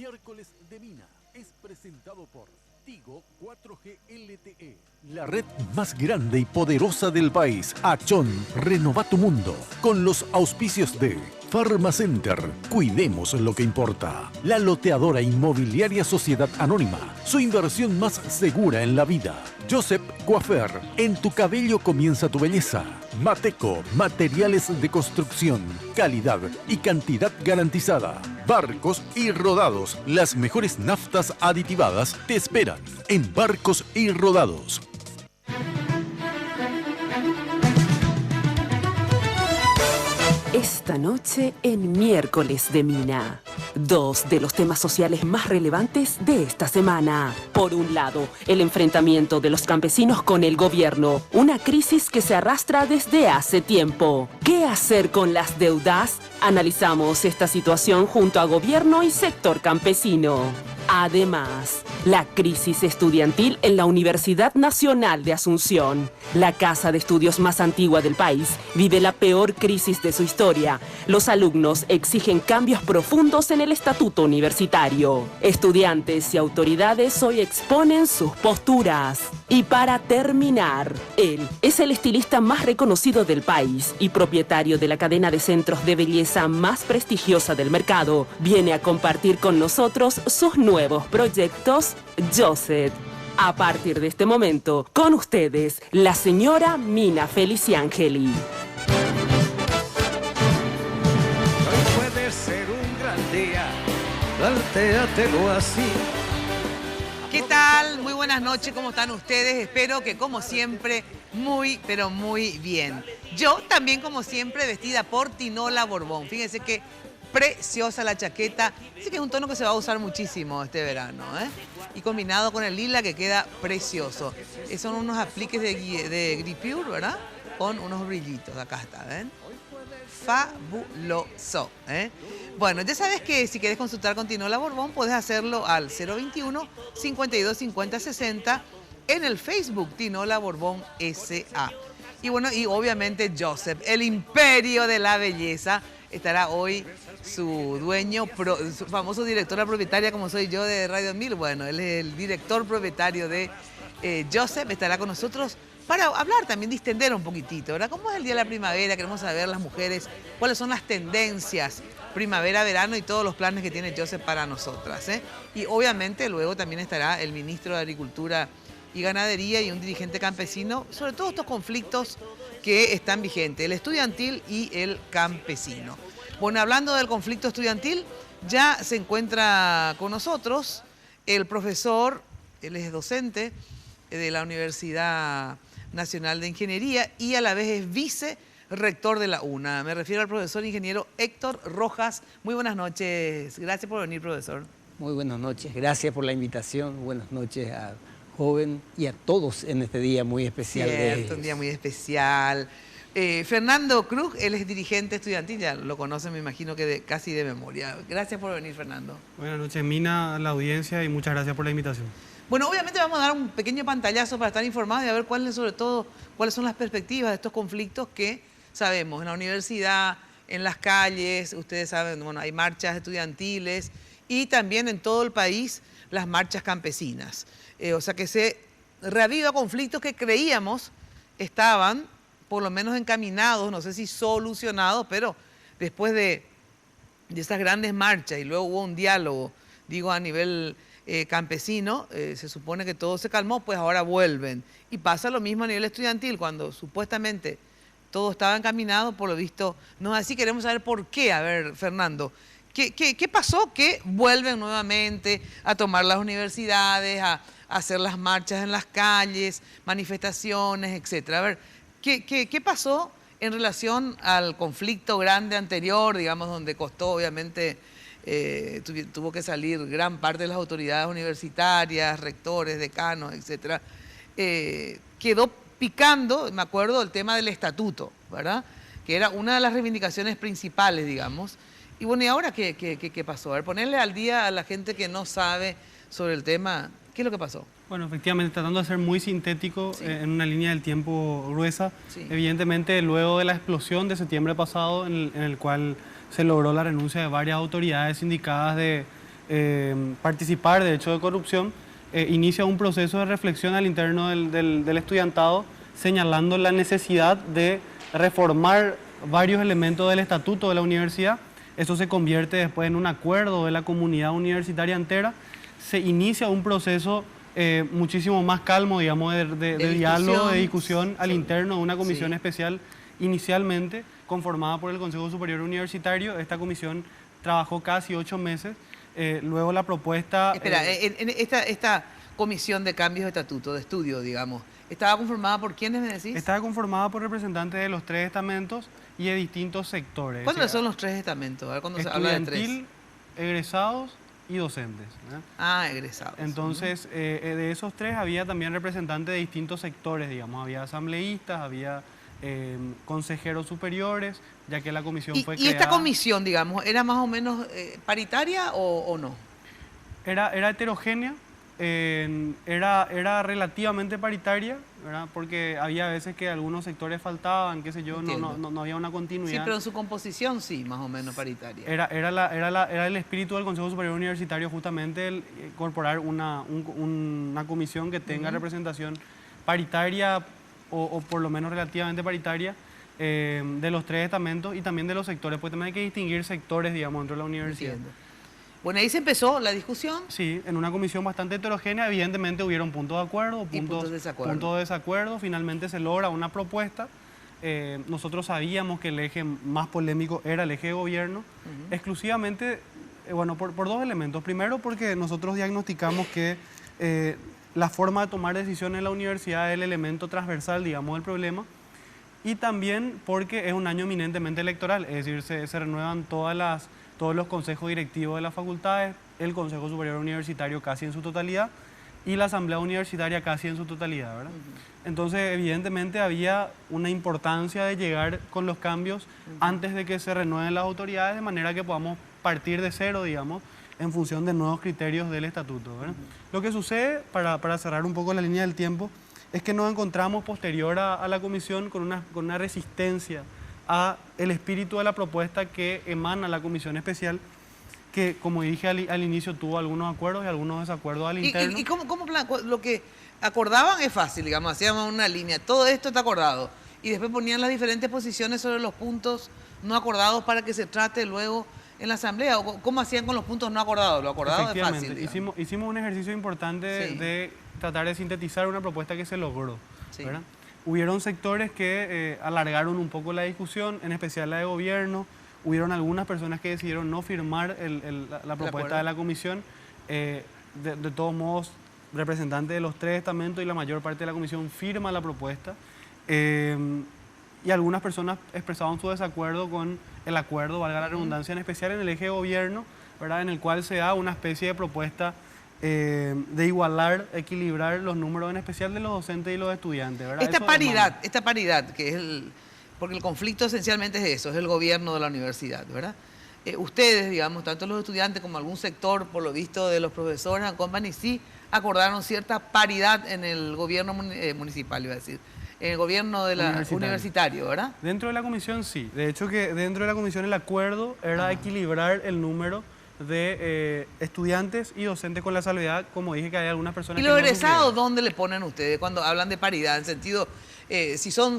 Miércoles de Mina es presentado por Tigo 4G LTE, la red más grande y poderosa del país. Achón, renova tu mundo. Con los auspicios de Pharmacenter, cuidemos lo que importa. La loteadora inmobiliaria Sociedad Anónima, su inversión más segura en la vida. Joseph Coiffeur, en tu cabello comienza tu belleza. Mateco, materiales de construcción, calidad y cantidad garantizada. Barcos y Rodados, las mejores naftas aditivadas te esperan en Barcos y Rodados. Esta noche en Miércoles de Mina, dos de los temas sociales más relevantes de esta semana. Por un lado, el enfrentamiento de los campesinos con el gobierno, una crisis que se arrastra desde hace tiempo. ¿Qué hacer con las deudas? Analizamos esta situación junto a gobierno y sector campesino. Además, la crisis estudiantil en la Universidad Nacional de Asunción. La casa de estudios más antigua del país vive la peor crisis de su historia. Los alumnos exigen cambios profundos en el estatuto universitario. Estudiantes y autoridades hoy exponen sus posturas. Y para terminar, él es el estilista más reconocido del país y propietario de la cadena de centros de belleza más prestigiosa del mercado. Viene a compartir con nosotros sus nuevos proyectos, Joseph. A partir de este momento, con ustedes, la señora Mina Feliciangeli. Hoy puede ser un gran día, plantéatelo así. ¿Qué tal? Muy buenas noches, ¿cómo están ustedes? Espero que, como siempre, muy, pero muy bien. Yo también, como siempre, vestida por Tinola Borbón. Fíjense que preciosa la chaqueta. Dice que es un tono que se va a usar muchísimo este verano, ¿eh? Y combinado con el lila que queda precioso. Son unos apliques de Gripure, ¿verdad? Con unos brillitos. Acá está, ¿ven? Fabuloso, ¿eh? Bueno, ya sabes que si quieres consultar con Tinola Borbón, puedes hacerlo al 021 52 50 60 en el Facebook Tinola Borbón S.A. Y bueno, y obviamente Joseph, el imperio de la belleza, estará hoy su dueño, su famoso directora propietaria, como soy yo de Radio 1000. Bueno, él es el director propietario de Joseph, estará con nosotros para hablar también, distender un poquitito, ¿verdad? ¿Cómo es el día de la primavera? Queremos saber las mujeres cuáles son las tendencias primavera, verano y todos los planes que tiene Joseph para nosotras, ¿eh? Y obviamente luego también estará el ministro de Agricultura y Ganadería y un dirigente campesino sobre todos estos conflictos que están vigentes, el estudiantil y el campesino. Bueno, hablando del conflicto estudiantil, ya se encuentra con nosotros el profesor, él es docente de la Universidad Nacional de Ingeniería y a la vez es vicerrector de la UNA. Me refiero al profesor ingeniero Héctor Rojas. Muy buenas noches. Gracias por venir, profesor. Muy buenas noches. Gracias por la invitación. Buenas noches a joven y a todos en este día muy especial. Cierto, un día muy especial. Fernando Cruz, él es dirigente estudiantil, ya lo conocen, me imagino que casi de memoria. Gracias por venir, Fernando. Buenas noches, Mina, a la audiencia, y muchas gracias por la invitación. Bueno, obviamente vamos a dar un pequeño pantallazo para estar informados y a ver sobre todo cuáles son las perspectivas de estos conflictos que sabemos en la universidad, en las calles. Ustedes saben, bueno, hay marchas estudiantiles y también en todo el país las marchas campesinas. O sea que se reaviva conflictos que creíamos estaban por lo menos encaminados, no sé si solucionados, pero después de esas grandes marchas y luego hubo un diálogo, digo a nivel campesino, se supone que todo se calmó, pues ahora vuelven. Y pasa lo mismo a nivel estudiantil, cuando supuestamente todo estaba encaminado, por lo visto no es así. Queremos saber por qué. A ver, Fernando, ¿qué pasó que vuelven nuevamente a tomar las universidades, a hacer las marchas en las calles, manifestaciones, etcétera? A ver, ¿qué pasó en relación al conflicto grande anterior, digamos, donde costó obviamente, tuvo que salir gran parte de las autoridades universitarias, rectores, decanos, etcétera? Quedó picando, me acuerdo, el tema del estatuto, ¿verdad? Que era una de las reivindicaciones principales, digamos. Y bueno, ¿y ahora qué pasó? A ver, ponerle al día a la gente que no sabe sobre el tema, ¿qué es lo que pasó? Bueno, efectivamente, tratando de ser muy sintético, sí, en una línea del tiempo gruesa, sí. Evidentemente, luego de la explosión de septiembre pasado, en el cual se logró la renuncia de varias autoridades sindicadas de participar de hechos de corrupción, inicia un proceso de reflexión al interno del estudiantado, señalando la necesidad de reformar varios elementos del estatuto de la universidad. Eso se convierte después en un acuerdo de la comunidad universitaria entera. Se inicia un proceso muchísimo más calmo, digamos, de diálogo, de discusión al interno de una comisión especial, inicialmente conformada por el Consejo Superior Universitario. Esta comisión trabajó casi 8 meses. Luego la propuesta... Espera, esta comisión de cambios de estatuto, de estudio, digamos, ¿estaba conformada por quiénes, me decís? Estaba conformada por representantes de los 3 estamentos y de distintos sectores. ¿Cuáles son los 3 estamentos? A ver, cuando se habla de 3. Estudiantil, egresados y docentes. Ah, egresados. Entonces, de esos 3 había también representantes de distintos sectores, digamos. Había asambleístas, había consejeros superiores, ya que la comisión fue creada... ¿Y esta comisión, digamos, era más o menos paritaria o no? Era heterogénea, era relativamente paritaria, ¿verdad? Porque había veces que algunos sectores faltaban, qué sé yo, no había una continuidad. Sí, pero en su composición sí, más o menos paritaria. Era el espíritu del Consejo Superior Universitario justamente el incorporar una comisión que tenga representación paritaria o por lo menos relativamente paritaria de los 3 estamentos y también de los sectores, porque también hay que distinguir sectores, digamos, dentro de la universidad. Entiendo. Bueno, ahí se empezó la discusión. Sí, en una comisión bastante heterogénea, evidentemente hubieron puntos de acuerdo, puntos de desacuerdo. Finalmente se logra una propuesta. Nosotros sabíamos que el eje más polémico era el eje de gobierno, exclusivamente, bueno, por 2 elementos. Primero, porque nosotros diagnosticamos que la forma de tomar decisiones en la universidad es el elemento transversal, digamos, del problema. Y también porque es un año eminentemente electoral, es decir, se renuevan todos los consejos directivos de las facultades, el Consejo Superior Universitario casi en su totalidad y la Asamblea Universitaria casi en su totalidad, ¿verdad? Entonces, evidentemente había una importancia de llegar con los cambios antes de que se renueven las autoridades, de manera que podamos partir de cero, digamos, en función de nuevos criterios del estatuto, ¿verdad? Lo que sucede, para cerrar un poco la línea del tiempo, es que nos encontramos posterior a la comisión con una resistencia a el espíritu de la propuesta que emana la comisión especial, que, como dije al inicio, tuvo algunos acuerdos y algunos desacuerdos al interno. ¿Y cómo lo que acordaban es fácil, digamos, hacíamos una línea, todo esto está acordado, y después ponían las diferentes posiciones sobre los puntos no acordados para que se trate luego en la asamblea? ¿O cómo hacían con los puntos no acordados? Lo acordado es fácil, hicimos un ejercicio importante de tratar de sintetizar una propuesta que se logró, ¿verdad? Hubieron sectores que alargaron un poco la discusión, en especial la de gobierno. Hubieron algunas personas que decidieron no firmar la propuesta de la comisión. De todos modos, representantes de los 3 estamentos y la mayor parte de la comisión firma la propuesta. Y algunas personas expresaban su desacuerdo con el acuerdo, valga la redundancia, en especial en el eje de gobierno, ¿verdad? En el cual se da una especie de propuesta de igualar, equilibrar los números, en especial de los docentes y los estudiantes, ¿verdad? Esta paridad, que es porque el conflicto esencialmente es eso, es el gobierno de la universidad, ¿verdad? Ustedes, digamos, tanto los estudiantes como algún sector, por lo visto, de los profesores and company, sí acordaron cierta paridad en el gobierno municipal, iba a decir, en el gobierno de universitario, ¿verdad? Dentro de la comisión sí, de hecho que dentro de la comisión el acuerdo era equilibrar el número de estudiantes y docentes, con la salvedad, como dije, que hay algunas personas que no ¿Y los egresados dónde le ponen ustedes cuando hablan de paridad? En sentido, si son,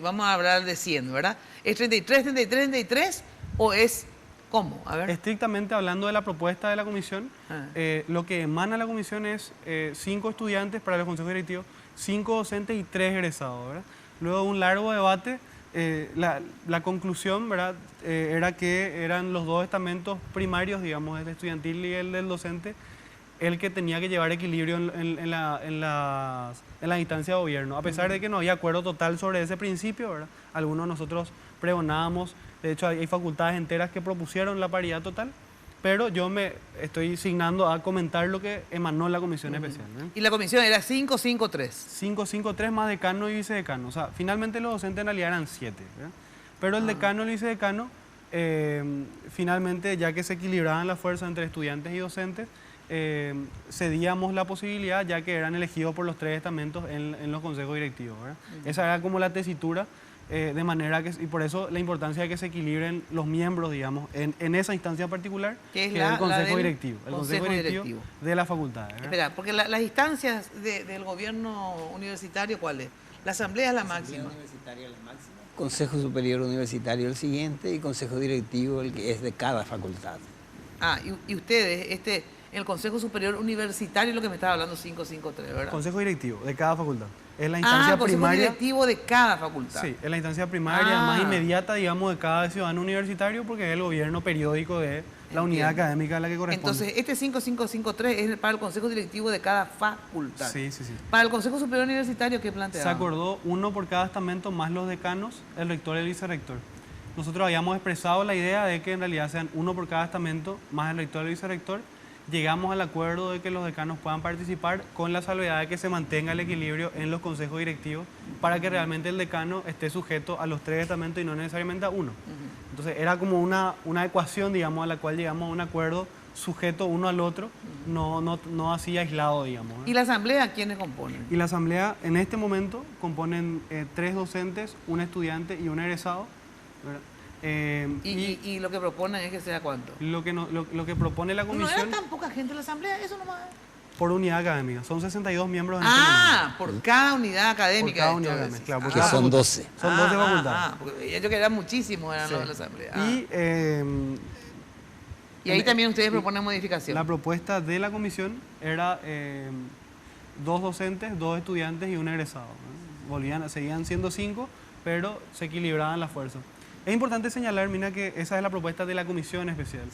vamos a hablar de 100, ¿verdad? ¿Es 33, 33, 33 o es cómo? A ver. Estrictamente hablando de la propuesta de la comisión, lo que emana la comisión es 5 estudiantes para los consejos directivos, 5 docentes y 3 egresados, ¿verdad? Luego de un largo debate, la conclusión, ¿verdad? Era que eran los 2 estamentos primarios, digamos, el estudiantil y el del docente, el que tenía que llevar equilibrio en la instancia de gobierno, a pesar de que no había acuerdo total sobre ese principio, ¿verdad? Algunos de nosotros pregonábamos, de hecho hay facultades enteras que propusieron la paridad total, pero yo me estoy signando a comentar lo que emanó la comisión especial, ¿eh? ¿Y la comisión era 5-5-3? 5-5-3 más decano y vicedecano. O sea, finalmente los docentes en realidad eran 7, ¿verdad? Pero el decano y el vicedecano, finalmente, ya que se equilibraban las fuerzas entre estudiantes y docentes, cedíamos la posibilidad, ya que eran elegidos por los 3 estamentos en los consejos directivos, ¿verdad? Esa era como la tesitura de manera que, y por eso la importancia de que se equilibren los miembros, digamos, en esa instancia particular, que es el Consejo Directivo. El Consejo Directivo de la facultad. Espera, porque las instancias del gobierno universitario, ¿cuáles? La asamblea es la máxima. Consejo Superior Universitario el siguiente y Consejo Directivo el que es de cada facultad. Ah, y ustedes, el Consejo Superior Universitario es lo que me estaba hablando 553, ¿verdad? Consejo Directivo de cada facultad. Es la instancia Consejo primaria. Directivo de cada facultad. Sí, es la instancia primaria más inmediata, digamos, de cada ciudadano universitario porque es el gobierno periódico de la unidad académica a la que corresponde. Entonces, este 5553 es para el Consejo Directivo de cada facultad. Sí, sí, sí. Para el Consejo Superior Universitario, ¿qué planteaba? Se acordó uno por cada estamento más los decanos, el rector y el vicerrector. Nosotros habíamos expresado la idea de que en realidad sean uno por cada estamento más el rector y el vicerrector. Llegamos al acuerdo de que los decanos puedan participar con la salvedad de que se mantenga el equilibrio en los consejos directivos para que realmente el decano esté sujeto a los 3 estamentos y no necesariamente a uno. Entonces era como una ecuación, digamos, a la cual llegamos a un acuerdo sujeto uno al otro, no así aislado, digamos. ¿Y la asamblea quiénes componen? Y la asamblea en este momento componen 3 docentes, un estudiante y un egresado, ¿verdad? ¿Y lo que proponen es que sea cuánto? Lo que propone la comisión... No era tan poca gente la asamblea, eso nomás. Por unidad académica, son 62 miembros en por cada unidad académica. Por cada unidad académica, claro. Que son 12. Son 12 facultades. Porque yo que eran muchísimos, eran los de la asamblea. Y ahí también ustedes proponen modificación. La propuesta de la comisión era 2 docentes, 2 estudiantes y un egresado. Seguían siendo 5, pero se equilibraban las fuerzas. Es importante señalar, Mina, que esa es la propuesta de la comisión especial,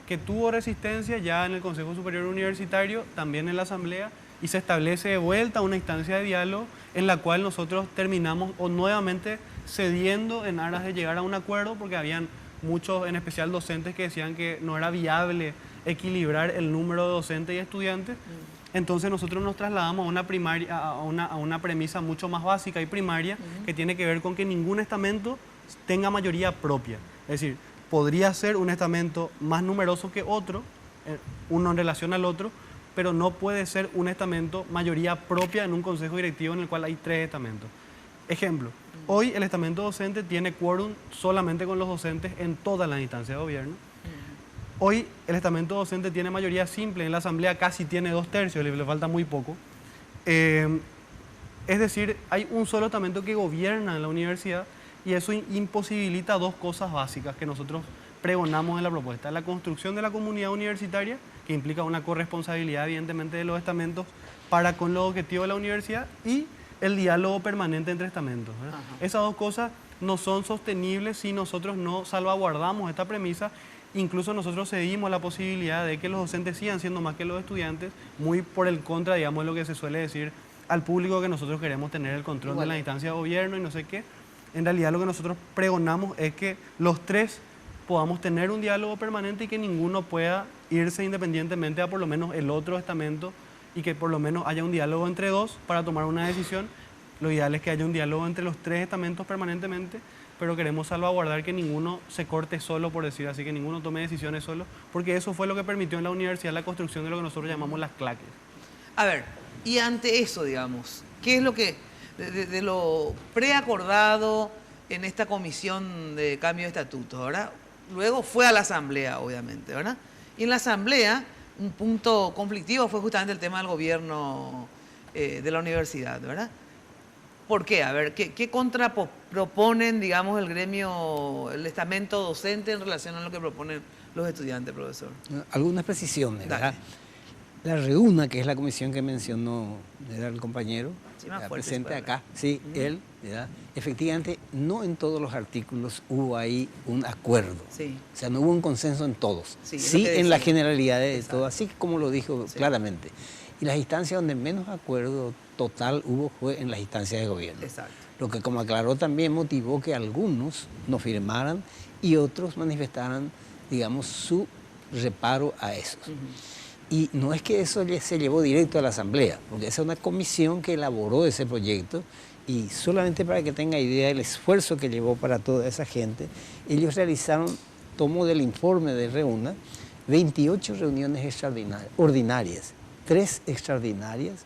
que tuvo resistencia ya en el Consejo Superior Universitario, también en la Asamblea, y se establece de vuelta una instancia de diálogo en la cual nosotros terminamos nuevamente cediendo en aras de llegar a un acuerdo, porque habían muchos, en especial docentes, que decían que no era viable equilibrar el número de docentes y estudiantes. Entonces nosotros nos trasladamos a una premisa mucho más básica y primaria, que tiene que ver con que ningún estamento tenga mayoría propia. Es decir, podría ser un estamento más numeroso que otro, uno en relación al otro, pero no puede ser un estamento mayoría propia en un consejo directivo en el cual hay 3 estamentos. Ejemplo, hoy el estamento docente tiene quórum solamente con los docentes en todas las instancias de gobierno. Hoy el estamento docente tiene mayoría simple, en la asamblea casi tiene 2/3, le falta muy poco. Es decir, hay un solo estamento que gobierna en la universidad y eso imposibilita 2 cosas básicas que nosotros pregonamos en la propuesta. La construcción de la comunidad universitaria, que implica una corresponsabilidad evidentemente de los estamentos para con los objetivos de la universidad, y el diálogo permanente entre estamentos, ¿verdad? Esas 2 cosas no son sostenibles si nosotros no salvaguardamos esta premisa. Incluso nosotros cedimos la posibilidad de que los docentes sigan siendo más que los estudiantes, muy por el contra, digamos, de lo que se suele decir al público, que nosotros queremos tener el control de la instancia de gobierno y no sé qué. En realidad lo que nosotros pregonamos es que los 3 podamos tener un diálogo permanente y que ninguno pueda irse independientemente a por lo menos el otro estamento, y que por lo menos haya un diálogo entre 2 para tomar una decisión. Lo ideal es que haya un diálogo entre los 3 estamentos permanentemente, pero queremos salvaguardar que ninguno se corte solo, por decir así, que ninguno tome decisiones solo, porque eso fue lo que permitió en la universidad la construcción de lo que nosotros llamamos las claques. A ver, y ante eso, digamos, ¿qué es lo que, de lo preacordado en esta comisión de cambio de estatutos, ¿verdad? Luego fue a la asamblea, obviamente, ¿verdad? Y en la asamblea, un punto conflictivo fue justamente el tema del gobierno de la universidad, ¿verdad? ¿Por qué? A ver, ¿qué proponen, digamos, el gremio, el estamento docente en relación a lo que proponen los estudiantes, profesor? Algunas precisiones, ¿verdad? La REUNA, que es la comisión que mencionó el compañero, presente acá, sí, él, ¿verdad? Efectivamente, no en todos los artículos hubo ahí un acuerdo. Sí. O sea, no hubo un consenso en todos. Sí, en la generalidad de todo, así como lo dijo claramente. Y las instancias donde menos acuerdo total hubo fue en las instancias de gobierno. Exacto. Lo que, como aclaró, también motivó que algunos no firmaran y otros manifestaran, digamos, su reparo a eso. Y no es que eso se llevó directo a la asamblea, porque esa es una comisión que elaboró ese proyecto, y solamente para que tenga idea del esfuerzo que llevó para toda esa gente, ellos realizaron, tomo del informe de REUNA, 28 reuniones ordinarias, 3 extraordinarias,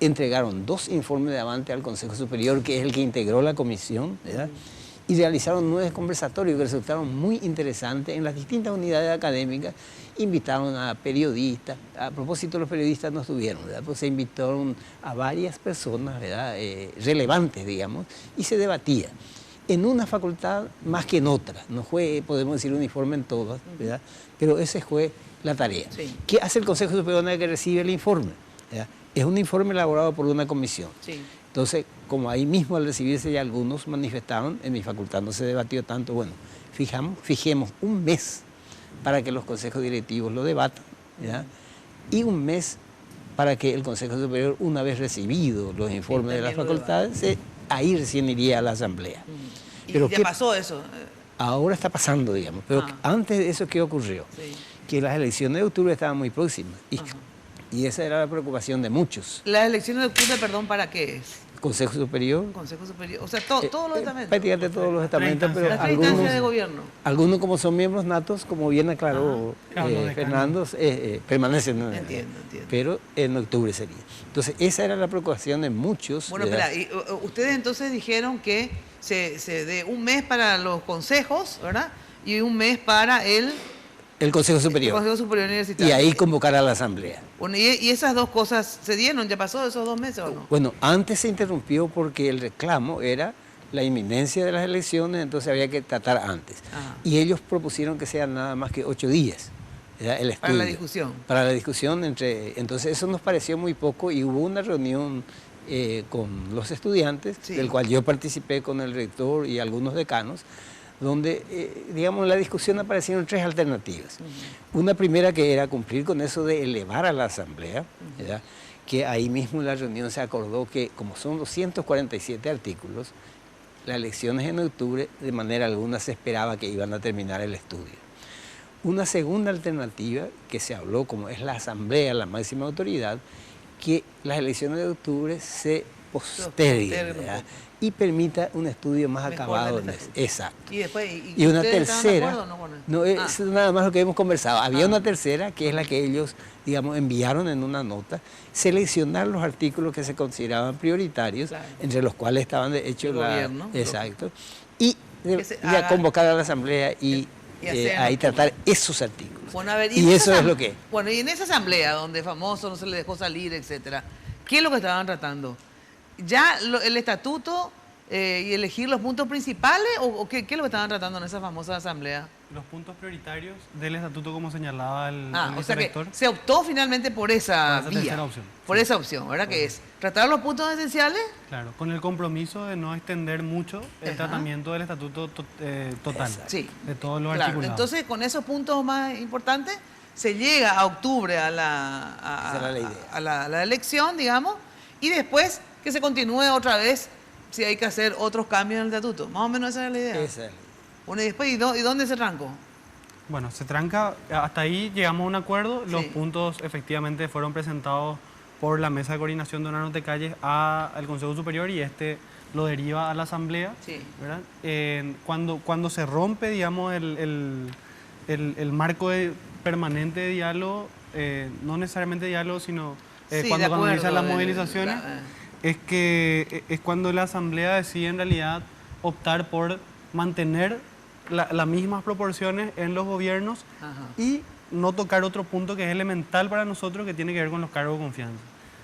entregaron 2 informes de avante al Consejo Superior, que es el que integró la comisión, ¿verdad? y realizaron 9 conversatorios que resultaron muy interesantes en las distintas unidades académicas. Invitaron a periodistas, a propósito los periodistas no estuvieron, ¿verdad? Pues se invitaron a varias personas, ¿verdad? Relevantes, digamos, y se debatía. En una facultad más que en otra, no fue, podemos decir, uniforme en todas, ¿verdad? Pero esa fue la tarea. Sí. ¿Qué hace el Consejo Superior que recibe el informe? ¿Verdad? Es un informe elaborado por una comisión. Sí. Entonces, como ahí mismo al recibirse ya algunos manifestaron, en mi facultad no se debatió tanto, bueno, fijemos un mes para que los consejos directivos lo debatan, ¿ya? Y un mes para que el Consejo Superior, una vez recibido los informes de las facultades, ahí recién iría a la asamblea. Pero ¿ya pasó eso? Ahora está pasando, digamos, pero antes de eso, ¿qué ocurrió? Sí. Que las elecciones de octubre estaban muy próximas y esa era la preocupación de muchos. ¿Las elecciones de octubre, perdón, para qué es? Consejo Superior. Consejo Superior, o sea, todos los estamentos. Prácticamente todos los estamentos, pero algunos como son miembros natos, como bien aclaró Fernando, permanecen. Entiendo. Pero en octubre sería. Entonces, esa era la preocupación de muchos. Bueno, espera, y ustedes entonces dijeron que se dé un mes para los consejos, ¿verdad? Y un mes para el Consejo Superior. El Consejo Superior Universitario. Y ahí convocar a la asamblea. Bueno, ¿y esas dos cosas se dieron? ¿Ya pasó esos 2 meses o no? Bueno, antes se interrumpió porque el reclamo era la inminencia de las elecciones, entonces había que tratar antes. Y ellos propusieron que sean nada más que 8 días. El estudio, para la discusión. Para la discusión entonces eso nos pareció muy poco y hubo una reunión con los estudiantes, del cual yo participé con el rector y algunos decanos, donde, digamos, en la discusión aparecieron 3 alternativas. Una primera que era cumplir con eso de elevar a la asamblea, ¿verdad? Que ahí mismo en la reunión se acordó que, como son 247 artículos, las elecciones en octubre, de manera alguna se esperaba que iban a terminar el estudio. Una segunda alternativa que se habló, como es la asamblea, la máxima autoridad, que las elecciones de octubre se posterguen, ¿verdad? Y permita un estudio más acabado. Exacto. Y después, y una tercera, no es nada más lo que hemos conversado. Había una tercera, que es la que ellos, digamos, enviaron en una nota, seleccionar los artículos que se consideraban prioritarios, entre los cuales estaban de hecho el gobierno. Exacto. Y ya convocar a la asamblea y ahí tratar esos artículos. Bueno, a ver, y eso es lo que... Bueno, y en esa asamblea donde famoso no se le dejó salir, etcétera, ¿qué es lo que estaban tratando? ¿Ya el estatuto y elegir los puntos principales o qué es lo que estaban tratando en esa famosa asamblea? Los puntos prioritarios del estatuto, como señalaba el o sea que se optó finalmente por esa vía, opción. Por esa opción, ¿verdad? Que es tratar los puntos esenciales. Claro, con el compromiso de no extender mucho el tratamiento del estatuto total, de todos los articulados. Entonces, con esos puntos más importantes, se llega a octubre a la elección, digamos, y después que se continúe otra vez si hay que hacer otros cambios en el estatuto. Más o menos esa es la idea. Esa es. Bueno, y después, ¿y dónde se trancó? Bueno, se tranca, hasta ahí llegamos a un acuerdo. Los puntos efectivamente fueron presentados por la Mesa de Coordinación de Honorarios de Calles al Consejo Superior y lo deriva a la Asamblea. ¿Verdad? Cuando se rompe, digamos, el marco permanente de diálogo, no necesariamente diálogo, sino cuando inician las movilizaciones, es cuando la Asamblea decide en realidad optar por mantener las mismas proporciones en los gobiernos y no tocar otro punto que es elemental para nosotros, que tiene que ver con los cargos de confianza.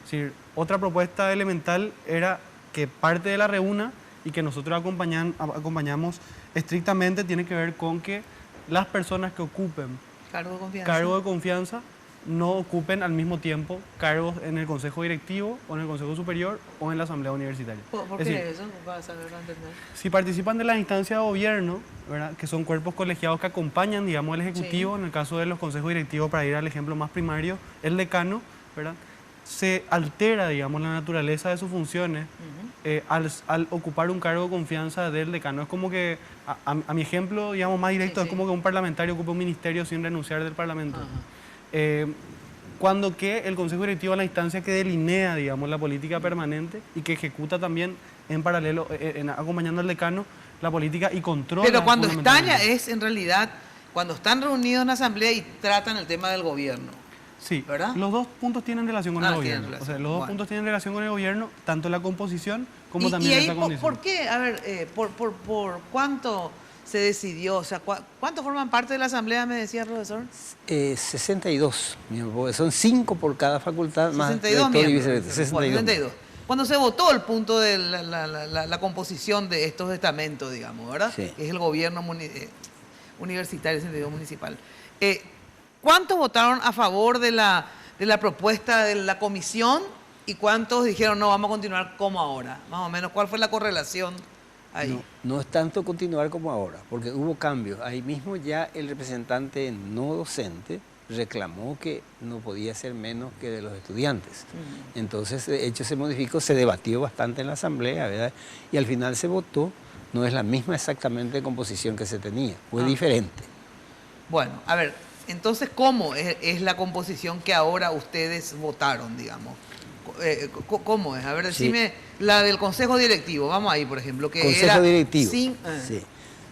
Es decir, otra propuesta elemental era que parte de la reúna y que nosotros acompañamos estrictamente tiene que ver con que las personas que ocupen cargo de confianza no ocupen al mismo tiempo cargos en el Consejo Directivo o en el Consejo Superior o en la Asamblea Universitaria. ¿Por qué eso? Para saber entender. Si participan de las instancias de gobierno, ¿verdad? Que son cuerpos colegiados que acompañan, digamos, al Ejecutivo, en el caso de los consejos directivos, para ir al ejemplo más primario, el decano, ¿verdad? Se altera, digamos, la naturaleza de sus funciones al ocupar un cargo de confianza del decano. Es como que, a mi ejemplo, digamos, más directo, es como que un parlamentario ocupa un ministerio sin renunciar del Parlamento. Cuando que el Consejo Directivo es la instancia que delinea, digamos, la política permanente y que ejecuta también en paralelo, acompañando al decano, la política y controla. Pero cuando estalla es en realidad, cuando están reunidos en la asamblea y tratan el tema del gobierno. Sí, ¿verdad? Los dos puntos tienen relación con el gobierno. O sea, los dos puntos tienen relación con el gobierno, tanto la composición como también esa condición. ¿Por qué? A ver, ¿por cuánto se decidió? O sea, ¿cuántos forman parte de la asamblea, me decía el profesor? 62 miembros, son 5 por cada facultad, 62 más miembros. 62. Cuando se votó el punto de la composición de estos estamentos, digamos, ¿verdad? Sí. Que es el gobierno universitario, el sentido municipal. ¿Cuántos votaron a favor de la propuesta de la comisión y cuántos dijeron no, vamos a continuar como ahora? Más o menos, ¿cuál fue la correlación ahí? No es tanto continuar como ahora, porque hubo cambios. Ahí mismo ya el representante no docente reclamó que no podía ser menos que de los estudiantes. Entonces, de hecho, se modificó, se debatió bastante en la asamblea, ¿verdad? Y al final se votó, no es la misma exactamente composición que se tenía, fue diferente. Bueno, a ver, entonces, ¿cómo es la composición que ahora ustedes votaron, digamos? ¿Cómo es? A ver, decime la del consejo directivo, vamos ahí, por ejemplo, que consejo era directivo, sí.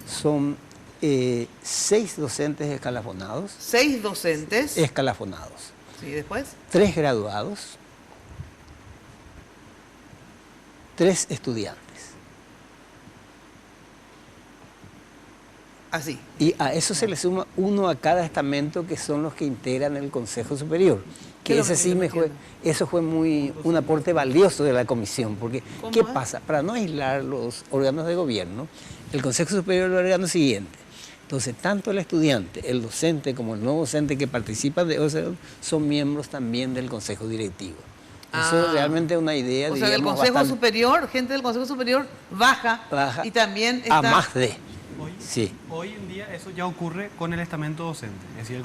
Son 6 docentes escalafonados. 6 docentes. Escalafonados. Sí, después. 3 graduados. 3 estudiantes. Así. Y a eso se le suma 1 a cada estamento, que son los que integran el Consejo Superior. Que ese sí eso fue un aporte valioso de la comisión, porque ¿qué pasa? Para no aislar los órganos de gobierno, el Consejo Superior lo órgano siguiente. Entonces, tanto el estudiante, el docente como el no docente que participan de OCEDOM son miembros también del Consejo Directivo. Eso es realmente una idea, o sea, del Consejo Superior, gente del Consejo Superior baja y también está... a más de... Hoy en día eso ya ocurre con el estamento docente. Es decir,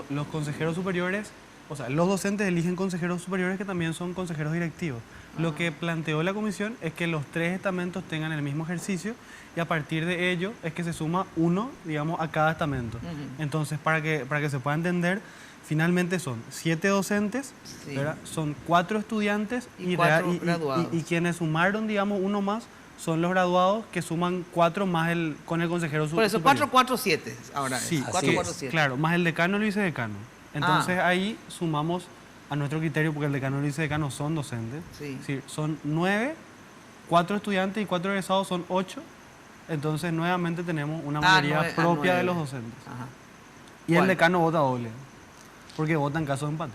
los consejeros superiores, o sea, los docentes eligen consejeros superiores que también son consejeros directivos. Lo que planteó la comisión es que los 3 estamentos tengan el mismo ejercicio y a partir de ello es que se suma 1, digamos, a cada estamento. Entonces, para que se pueda entender, finalmente son 7 docentes, ¿verdad? Son 4 estudiantes y 4 graduados. Y quienes sumaron, digamos, 1 más, son los graduados que suman 4 más con el consejero superior. Por eso 4, 4, 7 ahora. Sí, 4, 4, 7. Claro, más el decano y el vicedecano. Entonces ahí sumamos a nuestro criterio, porque el decano y el vicedecano son docentes. Sí, son 9, 4 estudiantes y 4 egresados son 8. Entonces nuevamente tenemos una mayoría propia de los docentes. Y el decano vota doble, porque vota en caso de empate.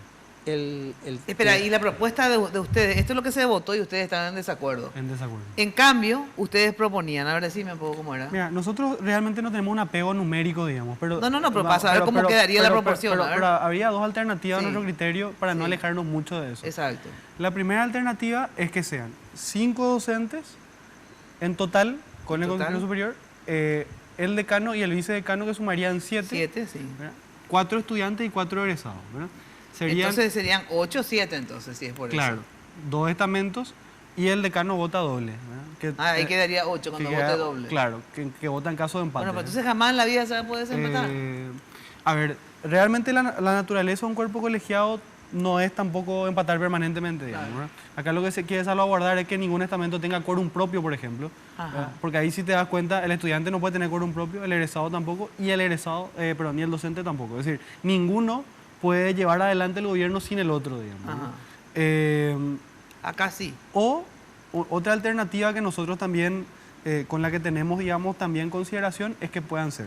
Espera, y la propuesta de ustedes, esto es lo que se votó y ustedes están en desacuerdo. En desacuerdo. En cambio, ustedes proponían, a ver, decime un poco cómo era. Mira, nosotros realmente no tenemos un apego numérico, digamos. Pero, pero para saber cómo quedaría la proporción. Pero habría 2 alternativas a nuestro criterio para no alejarnos mucho de eso. Exacto. La primera alternativa es que sean 5 docentes en total con el consejero superior, el decano y el vicedecano, que sumarían 7. 7, sí. ¿verdad? 4 estudiantes y 4 egresados, ¿verdad? Entonces serían 8, 7 entonces, si es por claro, eso. Claro, 2 estamentos y el decano vota doble. Ahí quedaría 8 cuando vote doble. Claro, que vota en caso de empate. Bueno, pero entonces jamás en la vida se va a poder desempatar. A ver, realmente la naturaleza de un cuerpo colegiado no es tampoco empatar permanentemente, digamos, claro. Acá lo que se quiere salvaguardar es que ningún estamento tenga quórum propio, por ejemplo. Porque ahí, si te das cuenta, el estudiante no puede tener quórum propio, el egresado tampoco, y el el docente tampoco. Es decir, ninguno puede llevar adelante el gobierno sin el otro, digamos. Acá sí. O otra alternativa que nosotros también, con la que tenemos, digamos, también consideración, es que puedan ser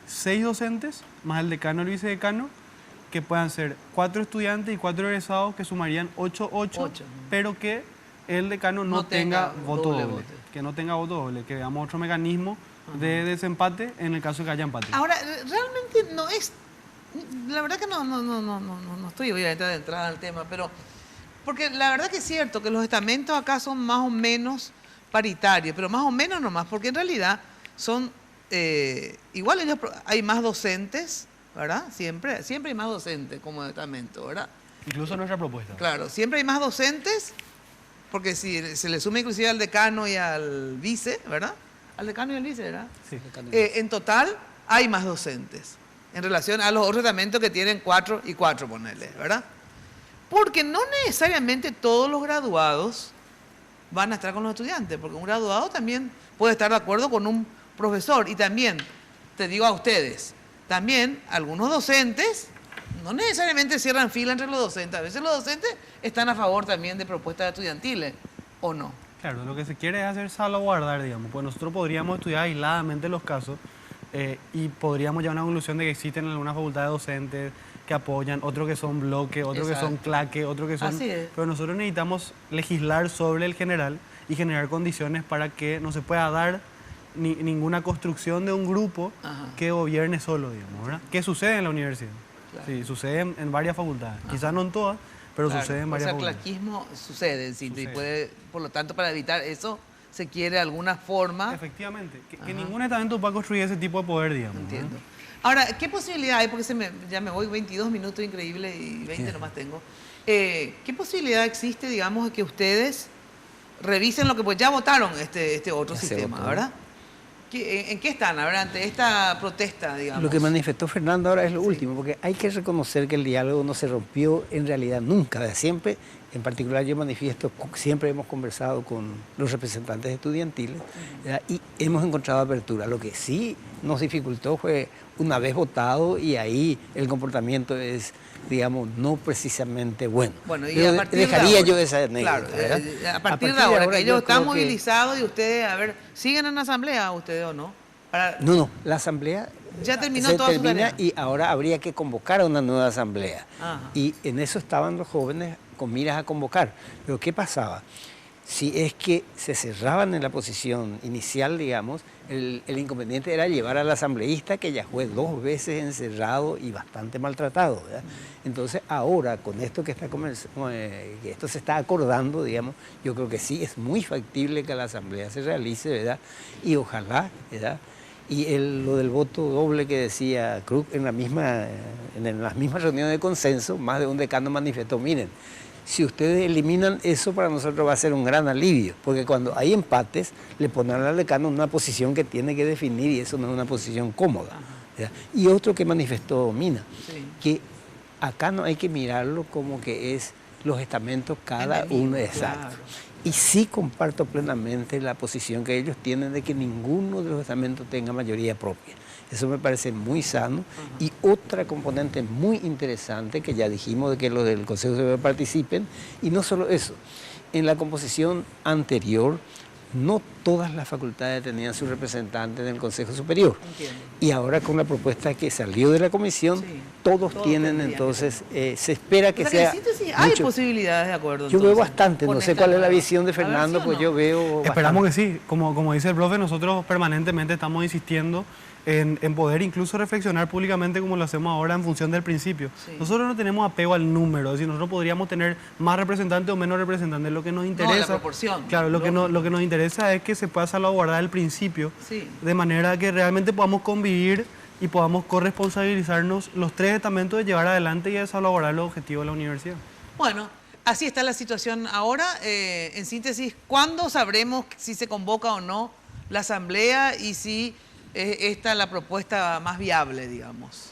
6 docentes, más el decano y el vicedecano, que puedan ser 4 estudiantes y 4 egresados, que sumarían 8, pero que el decano no tenga voto doble. Que no tenga voto doble, que veamos otro mecanismo de desempate en el caso de que haya empate. Ahora, realmente no es... La verdad que no estoy obviamente adentrada al tema, pero... Porque la verdad que es cierto que los estamentos acá son más o menos paritarios, pero más o menos nomás, porque en realidad son... igual ellos, hay más docentes, ¿verdad? Siempre hay más docentes como estamento, ¿verdad? Incluso nuestra propuesta. Claro, siempre hay más docentes, porque si se le suma inclusive al decano y al vice, ¿verdad? Al decano y al vice, ¿verdad? Sí. En total hay más docentes en relación a los otros estamentos que tienen 4 y 4, ponerle, ¿verdad? Porque no necesariamente todos los graduados van a estar con los estudiantes, porque un graduado también puede estar de acuerdo con un profesor. Y también, te digo a ustedes, también algunos docentes no necesariamente cierran fila entre los docentes. A veces los docentes están a favor también de propuestas estudiantiles, ¿o no? Claro, lo que se quiere es hacer salvaguardar, digamos. Pues nosotros podríamos estudiar aisladamente los casos y podríamos llegar a una conclusión de que existen algunas facultades docentes que apoyan, otros que son bloques, otros que son claque, otros que son... Así es. Pero nosotros necesitamos legislar sobre el general y generar condiciones para que no se pueda dar ninguna construcción de un grupo que gobierne solo, digamos, ¿verdad? ¿Qué sucede en la universidad? Claro. Sí, sucede en varias facultades. Quizás no en todas, pero sucede en varias facultades. O sea, claquismo sucede en síntesis. Y puede, por lo tanto, para evitar eso, se quiere alguna forma... Efectivamente, que ningún estamento pueda construir ese tipo de poder, digamos. Entiendo. Ahora, ¿qué posibilidad hay? Porque ya me voy 22 minutos, increíble, y 20 nomás tengo. ¿Qué posibilidad existe, digamos, de que ustedes revisen lo que pues ya votaron este otro sistema, ¿verdad? ¿En qué están, ahora ante esta protesta, digamos? Lo que manifestó Fernando ahora es lo último, porque hay que reconocer que el diálogo no se rompió en realidad nunca, de siempre. En particular yo manifiesto, siempre hemos conversado con los representantes estudiantiles y hemos encontrado apertura. Lo que sí nos dificultó fue una vez votado y ahí el comportamiento es, digamos, no precisamente bueno. Bueno, y a partir dejaría de ahora, yo esa anécdota. Claro, a partir de ahora, que ellos están movilizados y ustedes, a ver, ¿siguen en la asamblea ustedes o no? No, la asamblea ya terminó toda su tarea. Y ahora habría que convocar a una nueva asamblea. Y en eso estaban los jóvenes con miras a convocar. Pero ¿qué pasaba? Si es que se cerraban en la posición inicial, digamos, el inconveniente era llevar al asambleísta, que ya fue 2 veces encerrado y bastante maltratado, ¿verdad? Entonces ahora, con esto que esto se está acordando, digamos, yo creo que sí es muy factible que la asamblea se realice, ¿verdad? Y ojalá, ¿verdad? Y lo del voto doble que decía Cruz, en las mismas reuniones de consenso, más de un decano manifestó, miren, si ustedes eliminan eso, para nosotros va a ser un gran alivio, porque cuando hay empates, le pondrán al decano una posición que tiene que definir y eso no es una posición cómoda. Y otro que manifestó Mina, que acá no hay que mirarlo como que es los estamentos cada uno, exacto. Claro. Y sí comparto plenamente la posición que ellos tienen de que ninguno de los estamentos tenga mayoría propia. Eso me parece muy sano. Y otra componente muy interesante, que ya dijimos, de que los del Consejo Superior participen, y no solo eso, en la composición anterior, no todas las facultades tenían su representante en el Consejo Superior. Entiendo. Y ahora con la propuesta que salió de la comisión, todos tienen, entonces se espera que sea... En síntesis, hay posibilidades de acuerdo. Yo veo bastante, no sé cuál es la visión de Fernando, pues yo veo... Esperamos que sí, como dice el profe, nosotros permanentemente estamos insistiendo en poder incluso reflexionar públicamente como lo hacemos ahora en función del principio. Nosotros no tenemos apego al número, es decir, nosotros podríamos tener más representantes o menos representantes. Lo que nos interesa... No, la proporción. Claro, lo que nos interesa es que se pueda salvaguardar el principio, de manera que realmente podamos convivir y podamos corresponsabilizarnos los 3 estamentos de llevar adelante y de salvaguardar los objetivos de la universidad. Bueno, así está la situación ahora. En síntesis, ¿cuándo sabremos si se convoca o no la asamblea y si esta es la propuesta más viable, digamos?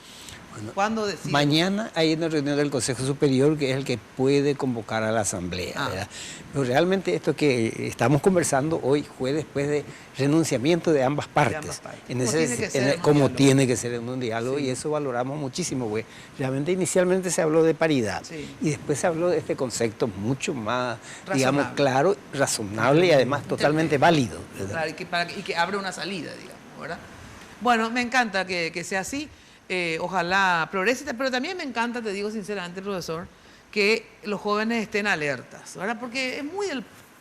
Bueno, ¿cuándo deciden? Mañana hay una reunión del Consejo Superior que es el que puede convocar a la asamblea, ¿verdad? Pero realmente esto que estamos conversando hoy fue después de renunciamiento de ambas partes. Como tiene que ser en un diálogo, y eso valoramos muchísimo, porque realmente inicialmente se habló de paridad y después se habló de este concepto mucho más, digamos, claro, razonable y además totalmente válido, ¿verdad? Claro, y que abre una salida, digamos, ¿verdad? Bueno, me encanta que sea así. Ojalá progrese, pero también me encanta, te digo sinceramente, profesor, que los jóvenes estén alertas, ¿verdad? Porque es muy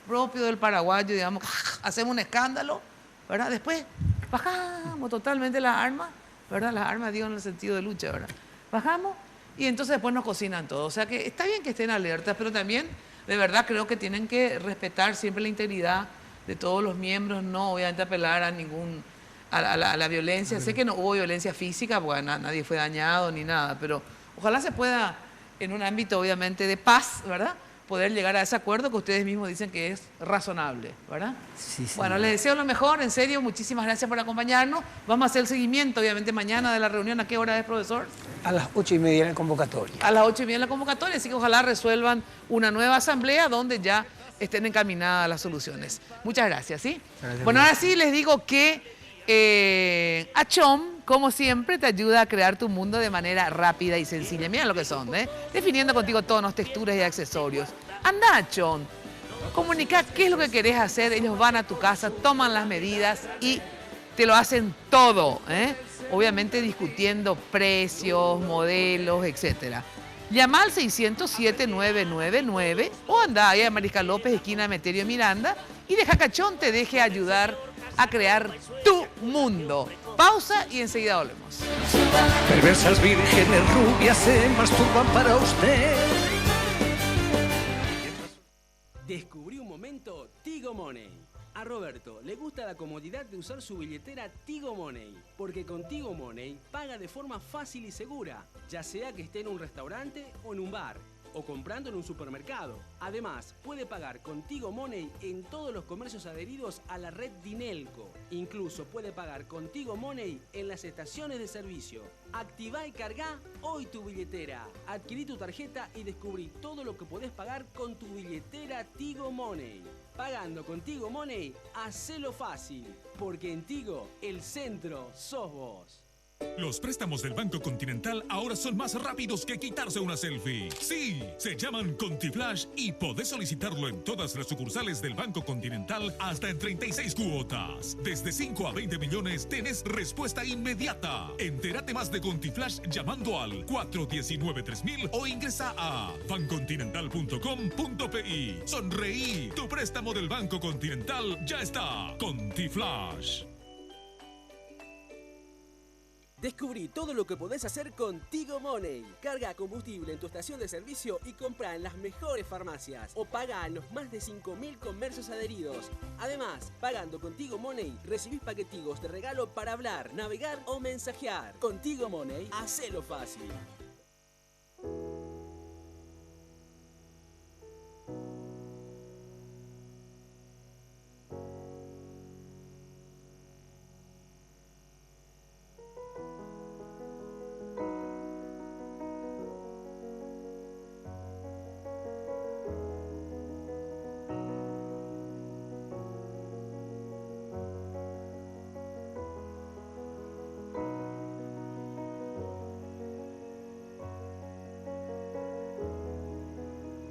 propio del paraguayo, digamos, hacemos un escándalo, ¿verdad? Después bajamos totalmente las armas, ¿verdad? Las armas, digo, en el sentido de lucha, ¿verdad? Bajamos y entonces después nos cocinan todo. O sea que está bien que estén alertas, pero también, de verdad, creo que tienen que respetar siempre la integridad de todos los miembros, no obviamente apelar a la violencia. Sé que no hubo violencia física porque nadie fue dañado ni nada, pero ojalá se pueda, en un ámbito obviamente de paz, ¿verdad?, poder llegar a ese acuerdo que ustedes mismos dicen que es razonable, ¿verdad? Sí, bueno, les deseo lo mejor, en serio, muchísimas gracias por acompañarnos. Vamos a hacer el seguimiento, obviamente, mañana de la reunión. ¿A qué hora es, profesor? A las 8:30 en la convocatoria. A las 8:30 en la convocatoria, así que ojalá resuelvan una nueva asamblea donde ya estén encaminadas las soluciones. Muchas gracias, ¿sí? Gracias. Bueno, ahora sí les digo que Achom como siempre, te ayuda a crear tu mundo de manera rápida y sencilla. Mira lo que son, definiendo contigo tonos, texturas y accesorios. Anda a Chon, comunica qué es lo que querés hacer, ellos van a tu casa, toman las medidas y te lo hacen todo, obviamente discutiendo precios, modelos, etc. Llama al 600-7999 o anda ahí a Mariscal López, esquina de Meterio Miranda, y deja que Chon te deje ayudar a crear tu mundo. Pausa y enseguida volvemos. Perversas vírgenes rubias se masturban para usted. Descubrí un momento Tigo Money. A Roberto le gusta la comodidad de usar su billetera Tigo Money, porque con Tigo Money paga de forma fácil y segura, ya sea que esté en un restaurante o en un bar, o comprando en un supermercado. Además, puede pagar con Tigo Money en todos los comercios adheridos a la red Dinelco. Incluso puede pagar con Tigo Money en las estaciones de servicio. Activá y cargá hoy tu billetera. Adquirí tu tarjeta y descubrí todo lo que podés pagar con tu billetera Tigo Money. Pagando con Tigo Money, hacelo fácil, porque en Tigo el centro sos vos. Los préstamos del Banco Continental ahora son más rápidos que quitarse una selfie. Sí, se llaman ContiFlash y podés solicitarlo en todas las sucursales del Banco Continental hasta en 36 cuotas. Desde 5 a 20 millones tenés respuesta inmediata. Entérate más de ContiFlash llamando al 419-3000 o ingresa a bancontinental.com.pi. Sonreí, tu préstamo del Banco Continental ya está. ContiFlash. Descubrí todo lo que podés hacer con Tigo Money. Carga combustible en tu estación de servicio y compra en las mejores farmacias. O paga en los más de 5.000 comercios adheridos. Además, pagando con Tigo Money, recibís paquetigos de regalo para hablar, navegar o mensajear. Con Tigo Money, hacelo fácil.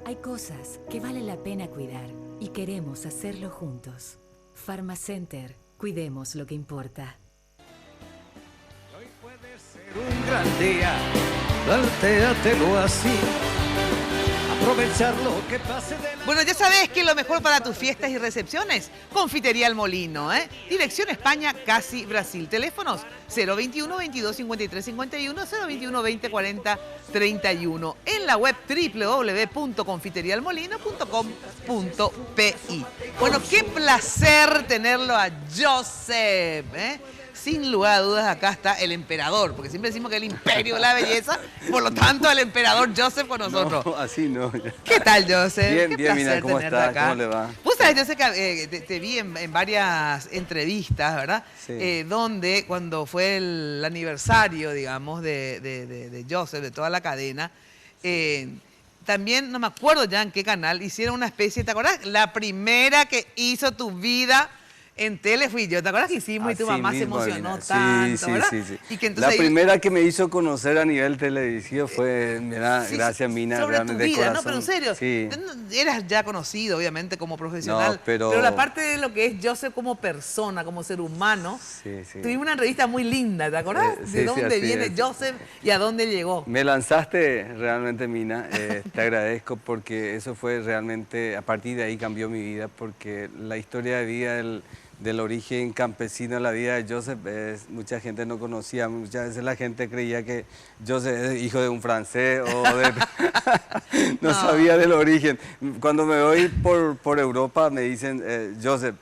Hay cosas que vale la pena cuidar y queremos hacerlo juntos. Pharmacenter, cuidemos lo que importa. Hoy puede ser un gran día, plantéatelo así. Aprovechar lo que pase de la... Bueno, ya sabes que lo mejor para tus fiestas y recepciones, Confitería El Molino, Dirección España, casi Brasil. Teléfonos 021 22 53 51, 021 20 40 31. En la web www.confiterialmolino.com.pi. Bueno, qué placer tenerlo a Joseph, Sin lugar a dudas, acá está el emperador, porque siempre decimos que el imperio de la belleza, por lo tanto, el emperador Joseph con nosotros. No, así no. ¿Qué tal, Joseph? Bien, qué bien, placer Mina, ¿cómo tenerte estás? acá. ¿Cómo le va? Vos sabés, Joseph, que te vi en varias entrevistas, ¿verdad? Sí. Donde cuando fue el aniversario, digamos, de Joseph, de toda la cadena, también, no me acuerdo ya en qué canal, hicieron una especie, ¿te acuerdas? La primera que hizo tu vida en tele fui yo. ¿Te acuerdas que hicimos y tu mamá se emocionó tanto, ¿verdad? Sí. Y que entonces la primera que me hizo conocer a nivel televisivo fue, mira, gracias Mina, sobre realmente tu vida, de corazón. ¿no? Pero en serio, Sí. eras ya conocido, obviamente, como profesional, No, pero la parte de lo que es Joseph como persona, como ser humano, sí. tuvimos una entrevista muy linda, ¿te acuerdas? Sí, de dónde viene es. Joseph y a dónde llegó. Me lanzaste realmente, Mina, te agradezco porque eso fue realmente, a partir de ahí cambió mi vida, porque la historia de vida del origen campesino, la vida de Joseph, mucha gente no conocía, muchas veces la gente creía que Joseph es hijo de un francés o de... no sabía del origen. Cuando me voy por Europa me dicen, Joseph,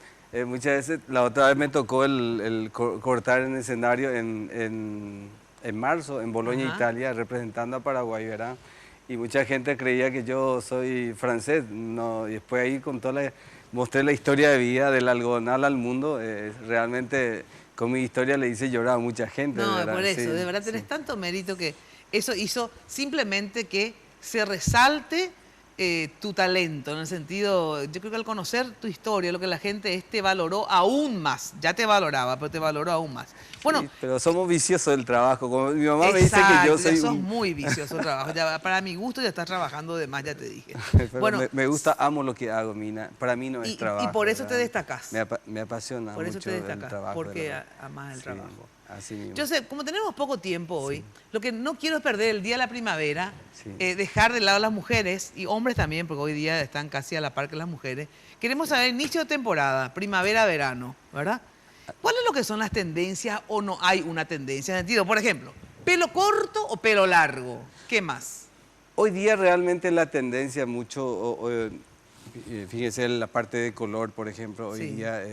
muchas veces, la otra vez me tocó el cortar en escenario en marzo, en Bolonia, Italia, representando a Paraguay, ¿verdad? Y mucha gente creía que yo soy francés, no, y después ahí con toda mostré la historia de vida del algodonal al mundo, realmente con mi historia le hice llorar a mucha gente. No, ¿verdad? por eso, Sí, de verdad tenés tanto mérito que eso hizo simplemente que se resalte tu talento, en el sentido, yo creo que al conocer tu historia, lo que la gente te valoró aún más, ya te valoraba, pero te valoró aún más. Bueno, sí, pero somos viciosos del trabajo, como mi mamá me dice exacto, que yo soy... ya sos muy vicioso del trabajo, ya, para mi gusto ya estás trabajando de más, ya te dije. Bueno, me gusta, amo lo que hago, Mina, para mí no es trabajo. Y por eso ¿verdad? te destacás. Me apasiona por eso mucho te destacás, el trabajo. porque amas el trabajo. Así mismo. Yo sé, como tenemos poco tiempo hoy, lo que no quiero es perder el Día de la Primavera, Sí. dejar de lado a las mujeres y hombres también, porque hoy día están casi a la par que las mujeres. Queremos saber inicio de temporada, primavera-verano, ¿verdad? ¿Cuáles es lo que son las tendencias o no hay una tendencia? En el sentido, por ejemplo, ¿pelo corto o pelo largo? ¿Qué más? Hoy día realmente la tendencia mucho, fíjese la parte de color, por ejemplo, hoy día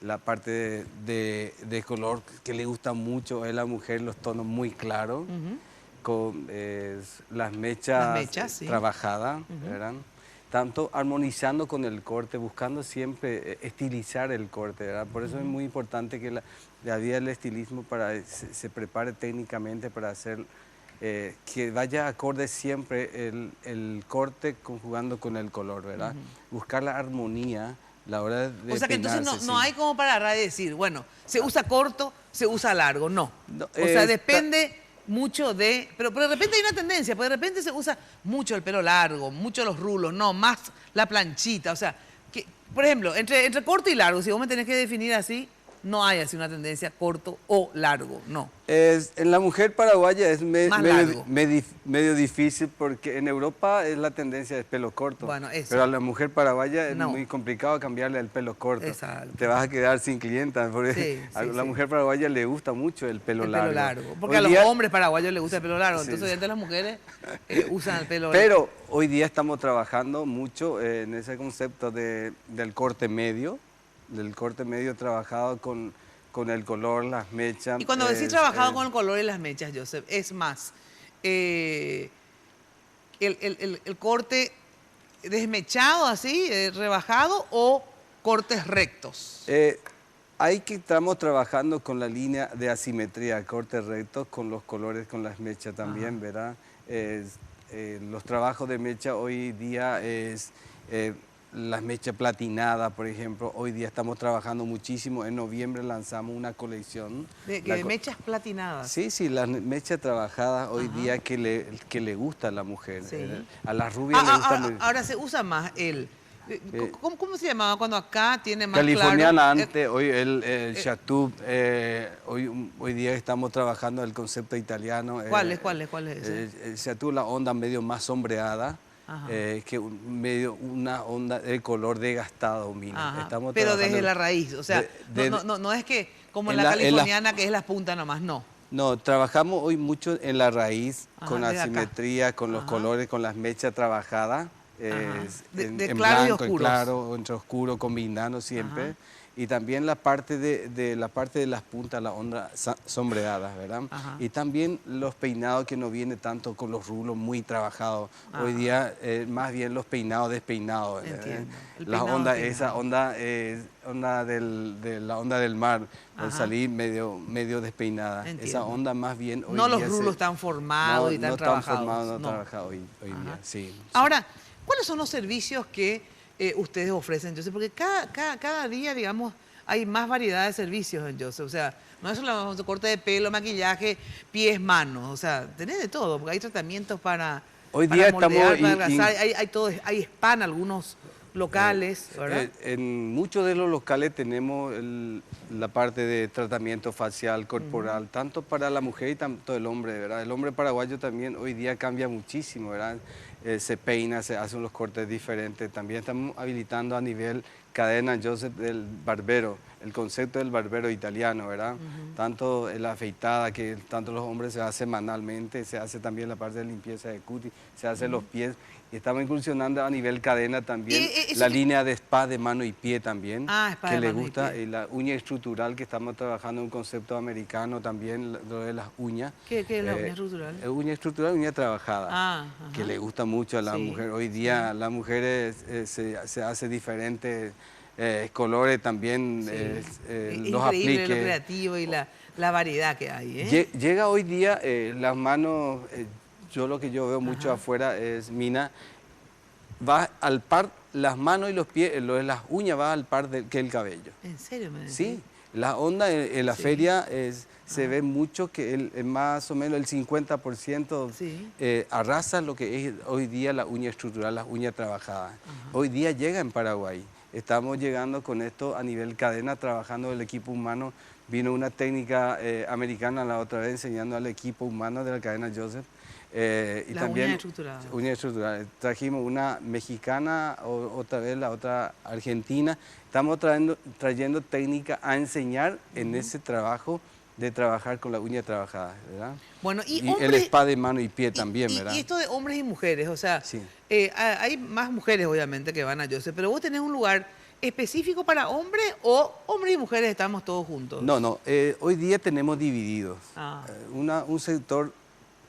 la parte de color que le gusta mucho es la mujer, los tonos muy claros, con las mechas sí. trabajadas, ¿verdad? Tanto armonizando con el corte, buscando siempre estilizar el corte, ¿verdad? Por eso es muy importante que la vida del estilismo se prepare técnicamente para hacer que vaya acorde siempre el corte conjugando con el color, ¿verdad? Buscar la armonía, la hora de O sea que entonces peinarse, no hay como para agarrar y decir, bueno, se usa corto, se usa largo, no. O sea, está- depende mucho de... Pero de repente hay una tendencia, porque de repente se usa mucho el pelo largo, mucho los rulos, no, más la planchita. O sea, que, por ejemplo, entre corto y largo, si vos me tenés que definir así, no hay así una tendencia corto o largo, no. En la mujer paraguaya es Más largo. medio difícil porque en Europa es la tendencia de pelo corto. Bueno, eso. Pero a la mujer paraguaya es No. muy complicado cambiarle el pelo corto. Exacto. Te vas a quedar sin clientas porque Sí, a sí, la sí. mujer paraguaya le gusta mucho el pelo largo. El pelo largo. Porque Hoy a día- los hombres paraguayos les gusta el pelo largo, Sí, entonces sí. entre las mujeres usan el pelo largo. Pero hoy día estamos trabajando mucho en ese concepto del corte medio, trabajado con el color, las mechas. Y cuando decís trabajado con el color y las mechas, Joseph, es más, el corte desmechado así, rebajado o cortes rectos. Ahí que estamos trabajando con la línea de asimetría, corte recto, con los colores, con las mechas también, ¿verdad? Los trabajos de mecha hoy día es las mechas platinadas, por ejemplo. Hoy día estamos trabajando muchísimo. En noviembre lanzamos una colección. De mechas platinadas. Sí, las mechas trabajadas hoy día que le gusta a la mujer. Sí. A las rubias le gusta muy... Ahora se usa más ¿cómo se llamaba cuando acá tiene más Californiana claro? antes, hoy el Chateau, hoy día estamos trabajando el concepto italiano. ¿Cuál es ese? El Chateau, la onda medio más sombreada, que una onda de color desgastado, Mina. Estamos pero trabajando desde la raíz, o sea, no es que como en la californiana que es la punta nomás, no. No, trabajamos hoy mucho en la raíz, con desde asimetría, con los colores, con las mechas trabajadas. De en claro y blanco, en oscuros. claro, entre oscuro, combinando siempre. Y también la parte de las puntas, la onda sombreadas, ¿verdad? Y también los peinados que no vienen tanto con los rulos muy trabajados. Hoy día más bien los peinados despeinados. Entiendo. La onda, esa onda es onda la onda del mar, por salir medio despeinada. Entiendo. Esa onda más bien hoy no día los rulos están formados y están trabajados. No trabajados hoy día, sí. Ahora, ¿cuáles son los servicios que ustedes ofrecen, Joseph? Porque cada día, digamos, hay más variedad de servicios en Joseph. O sea, no es solo corte de pelo, maquillaje, pies, manos. O sea, tenés de todo, porque hay tratamientos para hoy día moldear, estamos para adelgazar, hay todo, hay spa en algunos locales, ¿verdad? En muchos de los locales tenemos la parte de tratamiento facial, corporal, tanto para la mujer y tanto el hombre, ¿verdad? El hombre paraguayo también hoy día cambia muchísimo, ¿verdad? Se peina, se hacen los cortes diferentes. También estamos habilitando a nivel cadena, Joseph, del barbero, el concepto del barbero italiano, ¿verdad? Tanto la afeitada, que tanto los hombres se hace semanalmente, se hace también la parte de limpieza de cutis, se hace los pies. Y estamos incursionando a nivel cadena también la línea de spa de mano y pie también, spa que de le mano y gusta, pie. y la uña estructural, que estamos trabajando un concepto americano también, lo de las uñas. ¿Qué es la uña estructural? Uña estructural, uña trabajada, que le gusta mucho a la mujer. Hoy día la mujer se hace diferentes colores también, los apliques. Increíble lo creativo y la variedad que hay, ¿eh? Llega hoy día las manos, lo que yo veo mucho afuera es, Mina, va al par, las manos y los pies, las uñas va al par que el cabello. ¿En serio me decís? Sí, la onda en la feria se ve mucho que más o menos el 50% arrasa lo que es hoy día la uña estructural, las uñas trabajadas. Hoy día llega en Paraguay. Estamos llegando con esto a nivel cadena, trabajando el equipo humano. Vino una técnica americana la otra vez enseñando al equipo humano de la cadena Joseph. Y también uña estructural. Trajimos una mexicana, otra vez la otra argentina. Estamos trayendo técnica a enseñar en ese trabajo de trabajar con la uña trabajada, ¿verdad? Bueno, y el spa de mano y pie también, ¿verdad? Y esto de hombres y mujeres, o sea, hay más mujeres obviamente que van a Joseph, pero vos tenés un lugar específico para hombres o hombres y mujeres estamos todos juntos. No, hoy día tenemos divididos. Un sector,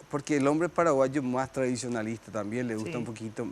porque el hombre paraguayo más tradicionalista también le gusta un poquito.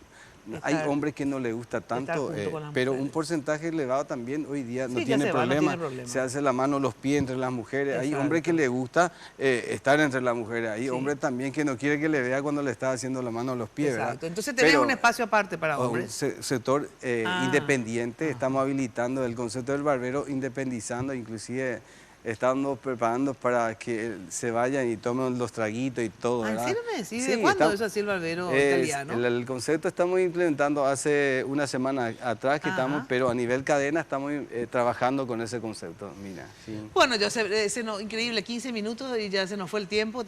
Hay hombres que no le gusta tanto, pero un porcentaje elevado también hoy día no tiene problema. Se hace la mano, los pies entre las mujeres. Hay hombres que le gusta estar entre las mujeres. Hay hombres también que no quiere que le vea cuando le está haciendo la mano a los pies. Exacto. ¿Verdad? Entonces tenés un espacio aparte para hombres. Un sector independiente. Estamos habilitando el concepto del barbero, independizando, inclusive estamos preparando para que se vayan y tomen los traguitos y todo, ¿verdad? ¿En serio me decís? ¿De cuándo es así el barbero italiano? El concepto estamos implementando hace una semana atrás, que estamos, pero a nivel cadena estamos trabajando con ese concepto, mira. Bueno, increíble, 15 minutos y ya se nos fue el tiempo.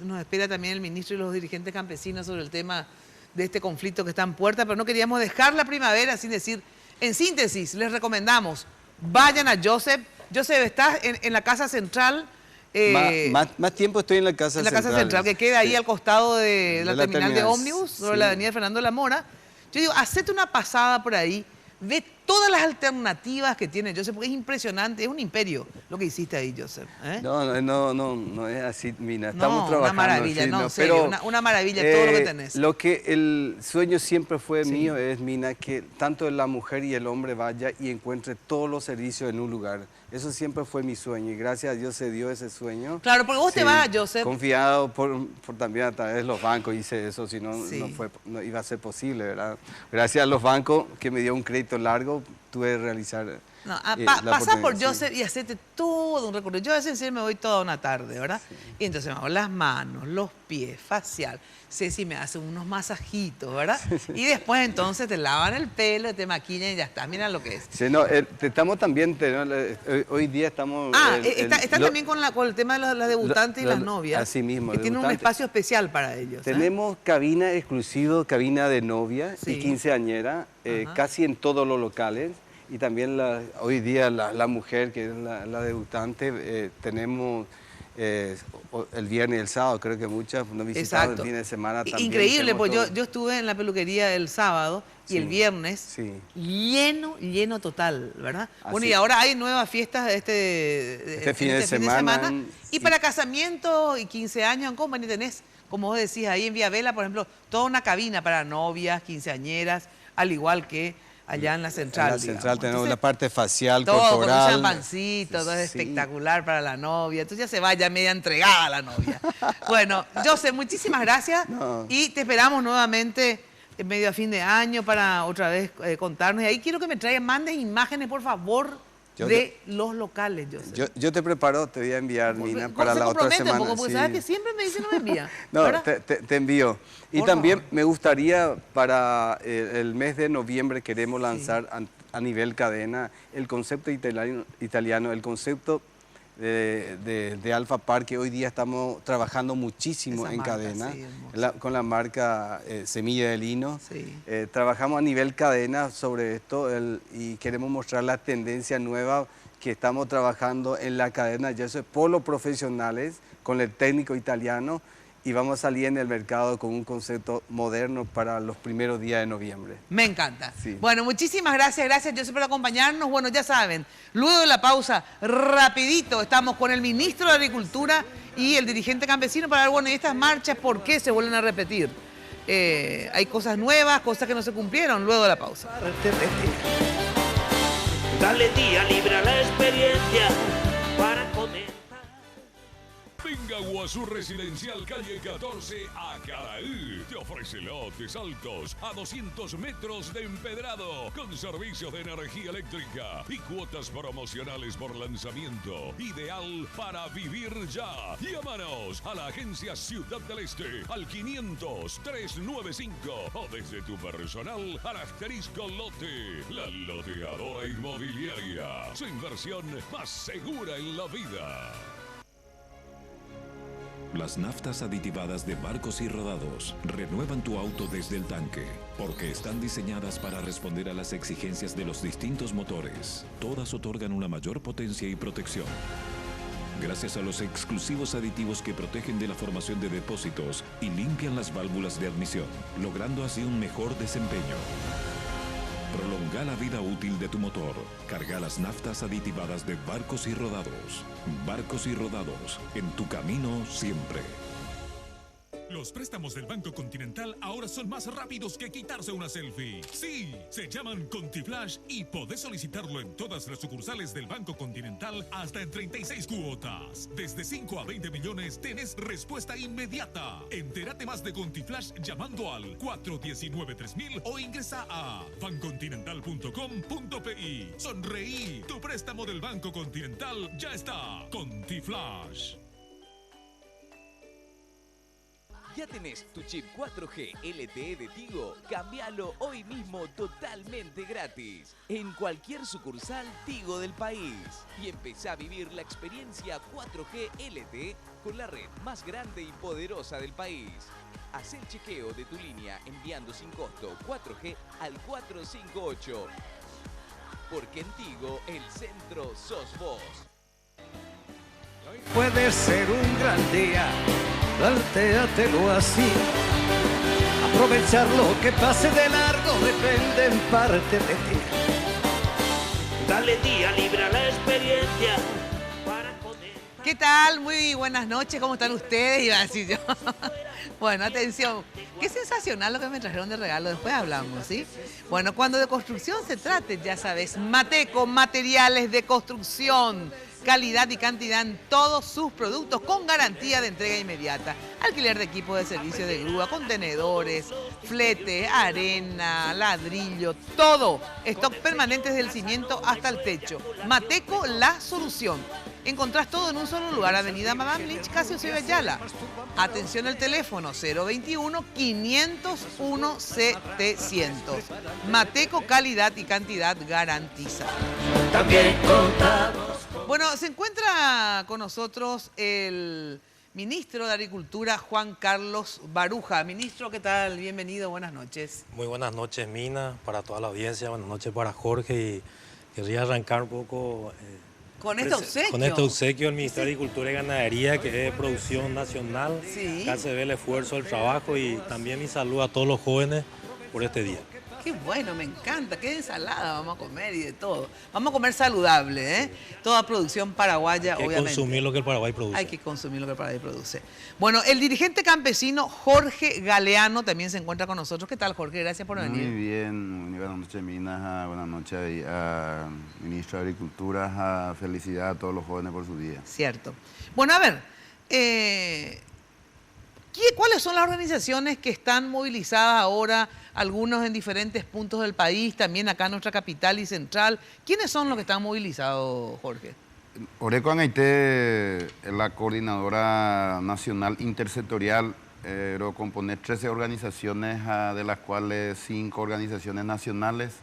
Nos espera también el ministro y los dirigentes campesinos sobre el tema de este conflicto que está en puerta, pero no queríamos dejar la primavera sin decir, en síntesis, les recomendamos, vayan a Joseph. Joseph, estás en la Casa Central. Más tiempo estoy en la Casa Central. En la Casa Central, que queda ahí al costado de la terminal de ómnibus, sobre la avenida Fernando de la Mora. Yo digo, hacete una pasada por ahí, ve todas las alternativas que tiene Joseph, porque es impresionante, es un imperio lo que hiciste ahí, Joseph. No es así, Mina, estamos trabajando. Una maravilla, una maravilla todo lo que tenés. Lo que el sueño siempre fue mío es, Mina, que tanto la mujer y el hombre vaya y encuentre todos los servicios en un lugar. Eso siempre fue mi sueño y gracias a Dios se dio ese sueño. Claro, porque vos te vas, Joseph. Confiado por también a través de los bancos hice eso, si no, no iba a ser posible, ¿verdad? Gracias a los bancos que me dio un crédito largo, tuve que realizar pasá por Joseph y hacete todo un recorrido. Yo a veces me voy toda una tarde, ¿verdad? Y entonces me hago las manos, los pies, facial. Ceci me hace unos masajitos, ¿verdad? Y después entonces te lavan el pelo, te maquillan y ya está. Mira lo que es. Estamos también, hoy día estamos... Están también con el tema de las debutantes y las novias. Así mismo. Que tienen un espacio especial para ellos. Tenemos cabina exclusiva, cabina de novia y quinceañera, casi en todos los locales. Y también hoy día la mujer, que es la debutante, tenemos el viernes y el sábado, creo que muchas nos visitaron el fin de semana también. Increíble, pues yo estuve en la peluquería el sábado y el viernes, lleno total, ¿verdad? Bueno, y ahora hay nuevas fiestas este fin de semana. Y para casamiento y 15 años en Company tenés, como vos decís, ahí en Vía Vela, por ejemplo, toda una cabina para novias, quinceañeras, al igual que allá en la central. En la central tenemos la parte facial, todo, corporal. Todo con un champancito, todo es espectacular para la novia. Entonces ya se va ya media entregada la novia. Bueno, Joseph, muchísimas gracias. Y te esperamos nuevamente en medio a fin de año para otra vez contarnos. Y ahí quiero que me mandes imágenes, por favor, de los locales, Joseph. Yo te preparo, te voy a enviar, Mina, para la otra semana. Porque sabes que siempre me dicen no me envía. Te envío. Y también me gustaría para el mes de noviembre queremos lanzar a nivel cadena el concepto italiano, el concepto de Alfa Par, que hoy día estamos trabajando muchísimo en cadena, con la marca Semilla de Lino. Trabajamos a nivel cadena sobre esto y queremos mostrar la tendencia nueva que estamos trabajando en la cadena, ya eso es por los profesionales, con el técnico italiano, y vamos a salir en el mercado con un concepto moderno para los primeros días de noviembre. Me encanta. Bueno, muchísimas gracias, Joseph, por acompañarnos. Bueno, ya saben, luego de la pausa, rapidito, estamos con el ministro de Agricultura y el dirigente campesino para ver, bueno, y estas marchas, ¿por qué se vuelven a repetir? Hay cosas nuevas, cosas que no se cumplieron, luego de la pausa. Dale día libre a la experiencia para comer. Venga a Guazú Residencial, calle 14, a Caraí. Te ofrece lotes altos a 200 metros de empedrado, con servicios de energía eléctrica y cuotas promocionales por lanzamiento. Ideal para vivir ya. Llámanos a la agencia Ciudad del Este al 500-395 o desde tu personal al asterisco lote. La loteadora inmobiliaria. Su inversión más segura en la vida. Las naftas aditivadas de Barcos y Rodados renuevan tu auto desde el tanque, porque están diseñadas para responder a las exigencias de los distintos motores. Todas otorgan una mayor potencia y protección. Gracias a los exclusivos aditivos que protegen de la formación de depósitos y limpian las válvulas de admisión, logrando así un mejor desempeño. Prolonga la vida útil de tu motor. Carga las naftas aditivadas de Barcos y Rodados. Barcos y Rodados, en tu camino siempre. Los préstamos del Banco Continental ahora son más rápidos que quitarse una selfie. Sí, se llaman ContiFlash y podés solicitarlo en todas las sucursales del Banco Continental hasta en 36 cuotas. Desde 5 a 20 millones tenés respuesta inmediata. Entérate más de ContiFlash llamando al 419-3000 o ingresa a bancontinental.com.pi. Sonreí, tu préstamo del Banco Continental ya está. ContiFlash. ¿Ya tenés tu chip 4G LTE de Tigo? Cámbialo hoy mismo totalmente gratis en cualquier sucursal Tigo del país y empezá a vivir la experiencia 4G LTE con la red más grande y poderosa del país. Haz el chequeo de tu línea enviando sin costo 4G al 458. Porque en Tigo el centro sos vos. Hoy puede ser un gran día. Plantéatelo así. Aprovechar lo que pase de largo depende en parte de ti. Dale día libre a la experiencia para poder... ¿Qué tal? Muy buenas noches, ¿cómo están ustedes? Iba a decir yo. Bueno, atención, qué sensacional lo que me trajeron de regalo, después hablamos, ¿sí? Bueno, cuando de construcción se trate, ya sabes, Mateco, materiales de construcción. Calidad y cantidad en todos sus productos con garantía de entrega inmediata. Alquiler de equipos de servicio de grúa, contenedores, flete, arena, ladrillo, todo. Stock permanente desde el cimiento hasta el techo. Mateco, la solución. Encontrás todo en un solo lugar, Avenida Madame Lynch, casi Océano Ayala. Atención al teléfono 021-501-700. Mateco, calidad y cantidad garantizada. También contamos. Bueno, se encuentra con nosotros el ministro de Agricultura, Juan Carlos Baruja. Ministro, ¿qué tal? Bienvenido, buenas noches. Muy buenas noches, Mina, para toda la audiencia, buenas noches para Jorge. Y querría arrancar un poco... Con este obsequio. Con este obsequio del Ministerio de Agricultura y Ganadería, que es producción nacional. Sí. Acá se ve el esfuerzo, el trabajo y también mi saludo a todos los jóvenes por este día. Qué bueno, me encanta. Qué ensalada vamos a comer y de todo. Vamos a comer saludable, ¿eh? Toda producción paraguaya, obviamente. Hay que consumir lo que el Paraguay produce. Hay que consumir lo que el Paraguay produce. Bueno, el dirigente campesino Jorge Galeano también se encuentra con nosotros. ¿Qué tal, Jorge? Gracias por venir. Muy bien. Buenas noches, Mina. Buenas noches al ministro de Agricultura. Felicidad a todos los jóvenes por su día. Cierto. Bueno, a ver, ¿cuáles son las organizaciones que están movilizadas ahora, algunos en diferentes puntos del país, también acá en nuestra capital y central? ¿Quiénes son los que están movilizados, Jorge? Oreco Angaité es la coordinadora nacional intersectorial, pero compone 13 organizaciones, de las cuales 5 organizaciones nacionales,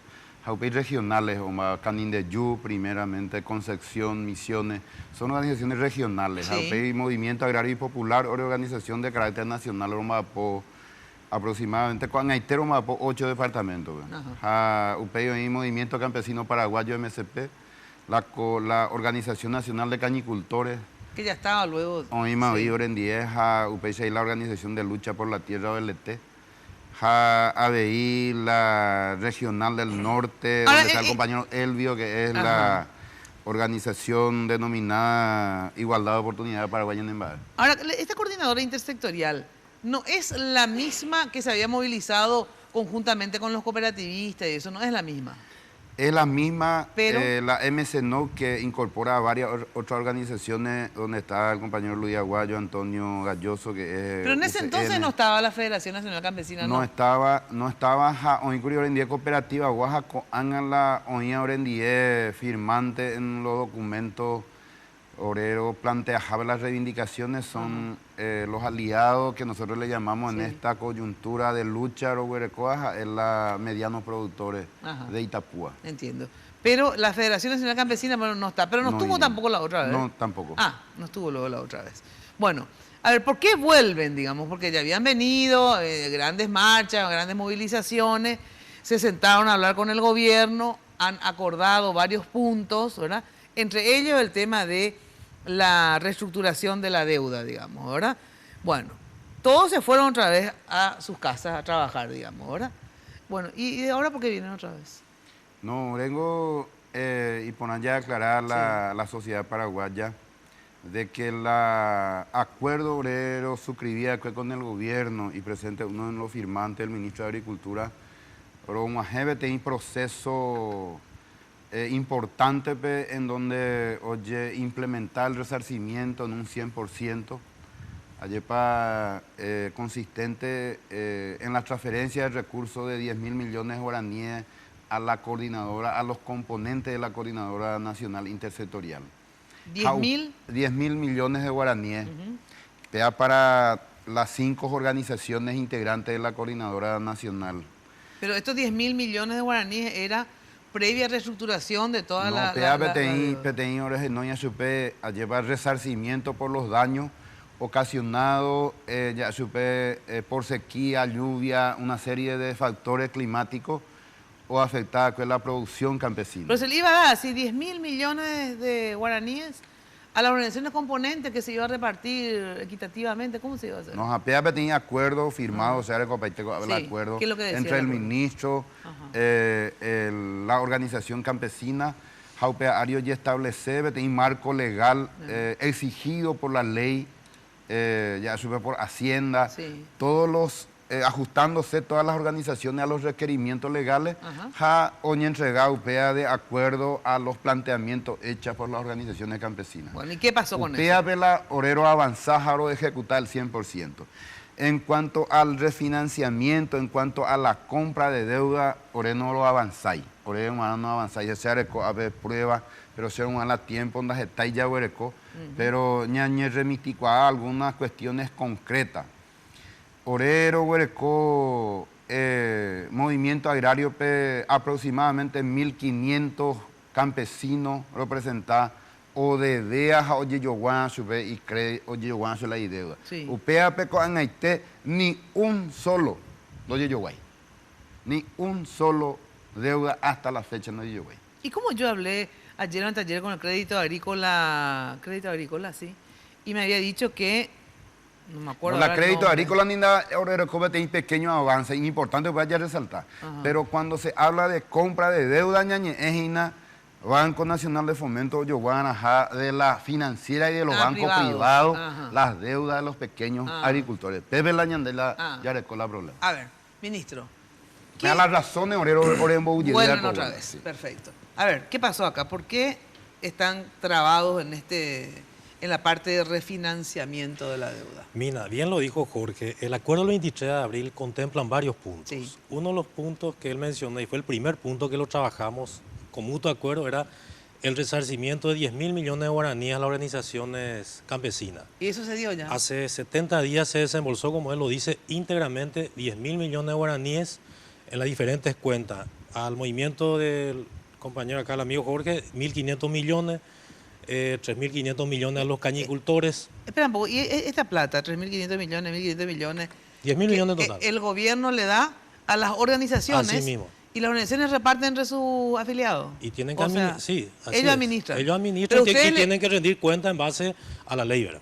y regionales, como Canindeyú, primeramente, Concepción, Misiones, son organizaciones regionales. Sí. Movimiento Agrario y Popular, organización de carácter nacional, Romapo, aproximadamente, con Angaité, Romapo, 8 departamentos. UPI, Movimiento Campesino Paraguayo, MCP, la Organización Nacional de Cañicultores. Que ya estaba luego. Sí. UPI, la Organización de Lucha por la Tierra, OLT. ABI, la Regional del Norte, ahora, donde está el compañero Elvio, que es la organización denominada Igualdad de Oportunidades Paraguaya en Embate. Ahora, esta coordinadora intersectorial no es la misma que se había movilizado conjuntamente con los cooperativistas y eso, no es la misma. Es la misma, pero, la MCNO, que incorpora a varias otras organizaciones, donde está el compañero Luis Aguayo, Antonio Galloso, que es... Pero en ese entonces no estaba la Federación Nacional Campesina, ¿no? No estaba hoy Orendie Cooperativa, Oaxaca, la oía Orendie firmante en los documentos Orero planteaba las reivindicaciones, son los aliados que nosotros le llamamos en esta coyuntura de lucha Roguerecoaja, es la medianos productores de Itapúa. Entiendo. Pero la Federación Nacional Campesina no está, pero no estuvo tampoco la otra vez. No, tampoco. No estuvo luego la otra vez. Bueno, a ver, ¿por qué vuelven, digamos? Porque ya habían venido grandes marchas, grandes movilizaciones, se sentaron a hablar con el gobierno, han acordado varios puntos, ¿verdad? Entre ellos el tema de la reestructuración de la deuda, digamos, ¿verdad? Bueno, todos se fueron otra vez a sus casas a trabajar, digamos, ¿verdad? Bueno, ¿y ahora por qué vienen otra vez? No, vengo y poner ya a aclarar la sociedad paraguaya de que el acuerdo obrero suscribía con el gobierno y presente uno de los firmantes, el ministro de Agricultura, pero un proceso importante en donde oye implementar el resarcimiento en un 100%, ayepa consistente en la transferencia de recursos de 10.000 millones de guaraníes a la coordinadora, a los componentes de la Coordinadora Nacional Intersectorial. 10.000 millones de guaraníes, para las 5 organizaciones integrantes de la Coordinadora Nacional. Pero estos 10.000 millones de guaraníes era previa reestructuración de toda la a llevar resarcimiento por los daños ocasionados por sequía, lluvia, una serie de factores climáticos o afectada con la producción campesina. Pero se le iba a dar así 10.000 millones de guaraníes a las organizaciones componentes que se iba a repartir equitativamente. ¿Cómo se iba a hacer? No, apenas tenía acuerdo firmado, o sea, el acuerdo entre el ministro, la organización campesina, Jaupea Ario ya establece, tenía marco legal exigido por la ley, ya sube por Hacienda, todos los ajustándose todas las organizaciones a los requerimientos legales, ha hoy entregado UPEA de acuerdo a los planteamientos hechos por las organizaciones campesinas. Bueno, ¿y qué pasó con eso? UPEA vela orero avanzar o ejecutar el 100%. En cuanto al refinanciamiento, en cuanto a la compra de deuda, orero no lo avanzáis. Orero no avanzáis, ya se a ver pruebas, pero se a la tiempo, donde está ya huereco, pero ñañe remitico a algunas cuestiones concretas. Orero, huereco, movimiento agrario, aproximadamente 1.500 campesinos representados, o de DEA, oye, yoguan, sube y cree, oye, yoguan, la deuda. Upea, peco, en Haití, ni un solo, oye, yoguay. Ni un solo deuda hasta la fecha, no oye, yoguay. ¿Y cómo yo hablé ayer o anteayer con el crédito agrícola, sí, y me había dicho que no me acuerdo. No, la crédito agrícola ni nada, tiene pequeños avances, importante vaya a resaltar. Pero cuando se habla de compra de deuda, ñañe, Banco Nacional de Fomento, de la financiera y de los bancos privados, las deudas de los pequeños agricultores. Pepe la ñandela, ya recó la problema. A ver, ministro. Me da las razones, Vuelven otra vez, sí. Perfecto. A ver, ¿qué pasó acá? ¿Por qué están trabados en la parte de refinanciamiento de la deuda? Mina, bien lo dijo Jorge, el acuerdo del 23 de abril contemplan varios puntos. Sí. Uno de los puntos que él mencionó, y fue el primer punto que lo trabajamos con mutuo acuerdo, era el resarcimiento de 10.000 millones de guaraníes a las organizaciones campesinas. ¿Y eso se dio ya? Hace 70 días se desembolsó, como él lo dice, íntegramente 10.000 millones de guaraníes en las diferentes cuentas. Al movimiento del compañero acá, el amigo Jorge, 1.500 millones, 3.500 millones a los cañicultores. Espera un poco, ¿y esta plata, 3.500 millones, 1.500 millones? 10.000 millones total. El gobierno le da a las organizaciones. Así mismo. Y las organizaciones reparten entre sus afiliados. Y tienen que administrar. Sí, así ellos administran. Ellos administran y tienen que rendir cuenta en base a la ley, ¿verdad?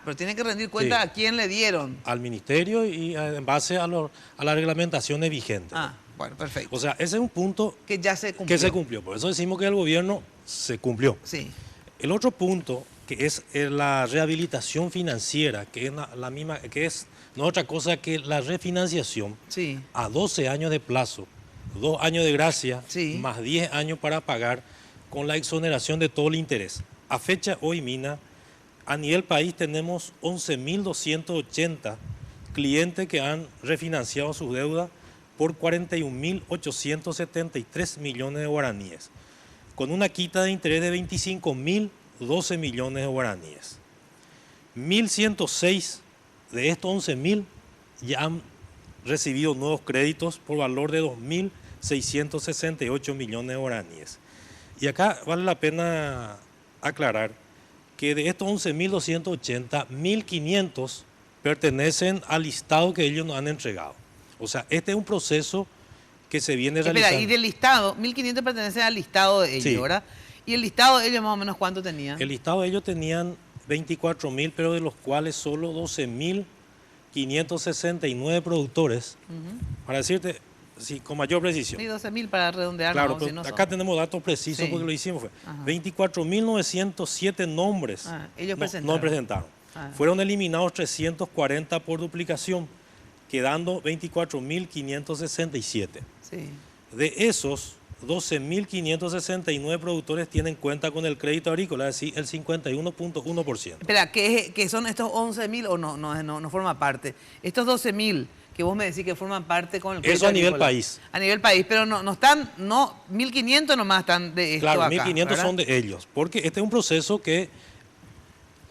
Pero tienen que rendir cuenta a quién le dieron. Al ministerio y en base a las reglamentaciones vigentes. Bueno, perfecto. O sea, ese es un punto que ya se cumplió. Por eso decimos que el gobierno se cumplió. Sí. El otro punto, que es la rehabilitación financiera, que es la misma, que es no otra cosa que la refinanciación a 12 años de plazo 2 años de gracia, más 10 años para pagar con la exoneración de todo el interés. A fecha hoy, Mina, a nivel país tenemos 11.280 clientes que han refinanciado sus deudas por 41.873 millones de guaraníes, con una quita de interés de 25.012 millones de guaraníes. 1.106 de estos 11.000 ya han recibido nuevos créditos por valor de 2.668 millones de guaraníes. Y acá vale la pena aclarar que de estos 11.280, 1.500 pertenecen al listado que ellos nos han entregado. O sea, este es un proceso que se viene realizando. Espera, y del listado, 1.500 pertenecen al listado de ellos, ¿verdad? ¿Y el listado de ellos más o menos cuánto tenían? El listado de ellos tenían 24.000, pero de los cuales solo 12.569 productores, para decirte con mayor precisión. Sí, 12.000 para redondear. Claro, no, pero si no acá tenemos datos precisos porque lo hicimos. 24.907 nombres ellos no presentaron. Fueron eliminados 340 por duplicación, quedando 24.567. De esos, 12.569 productores tienen cuenta con el crédito agrícola, es decir, el 51.1%. Espera, ¿qué son estos 11.000 o no forma parte? Estos 12.000 que vos me decís que forman parte con el crédito agrícola. Eso a nivel país. A nivel país, pero no están, 1.500 nomás están de esto claro, acá. Claro, 1.500 son de ellos, porque este es un proceso que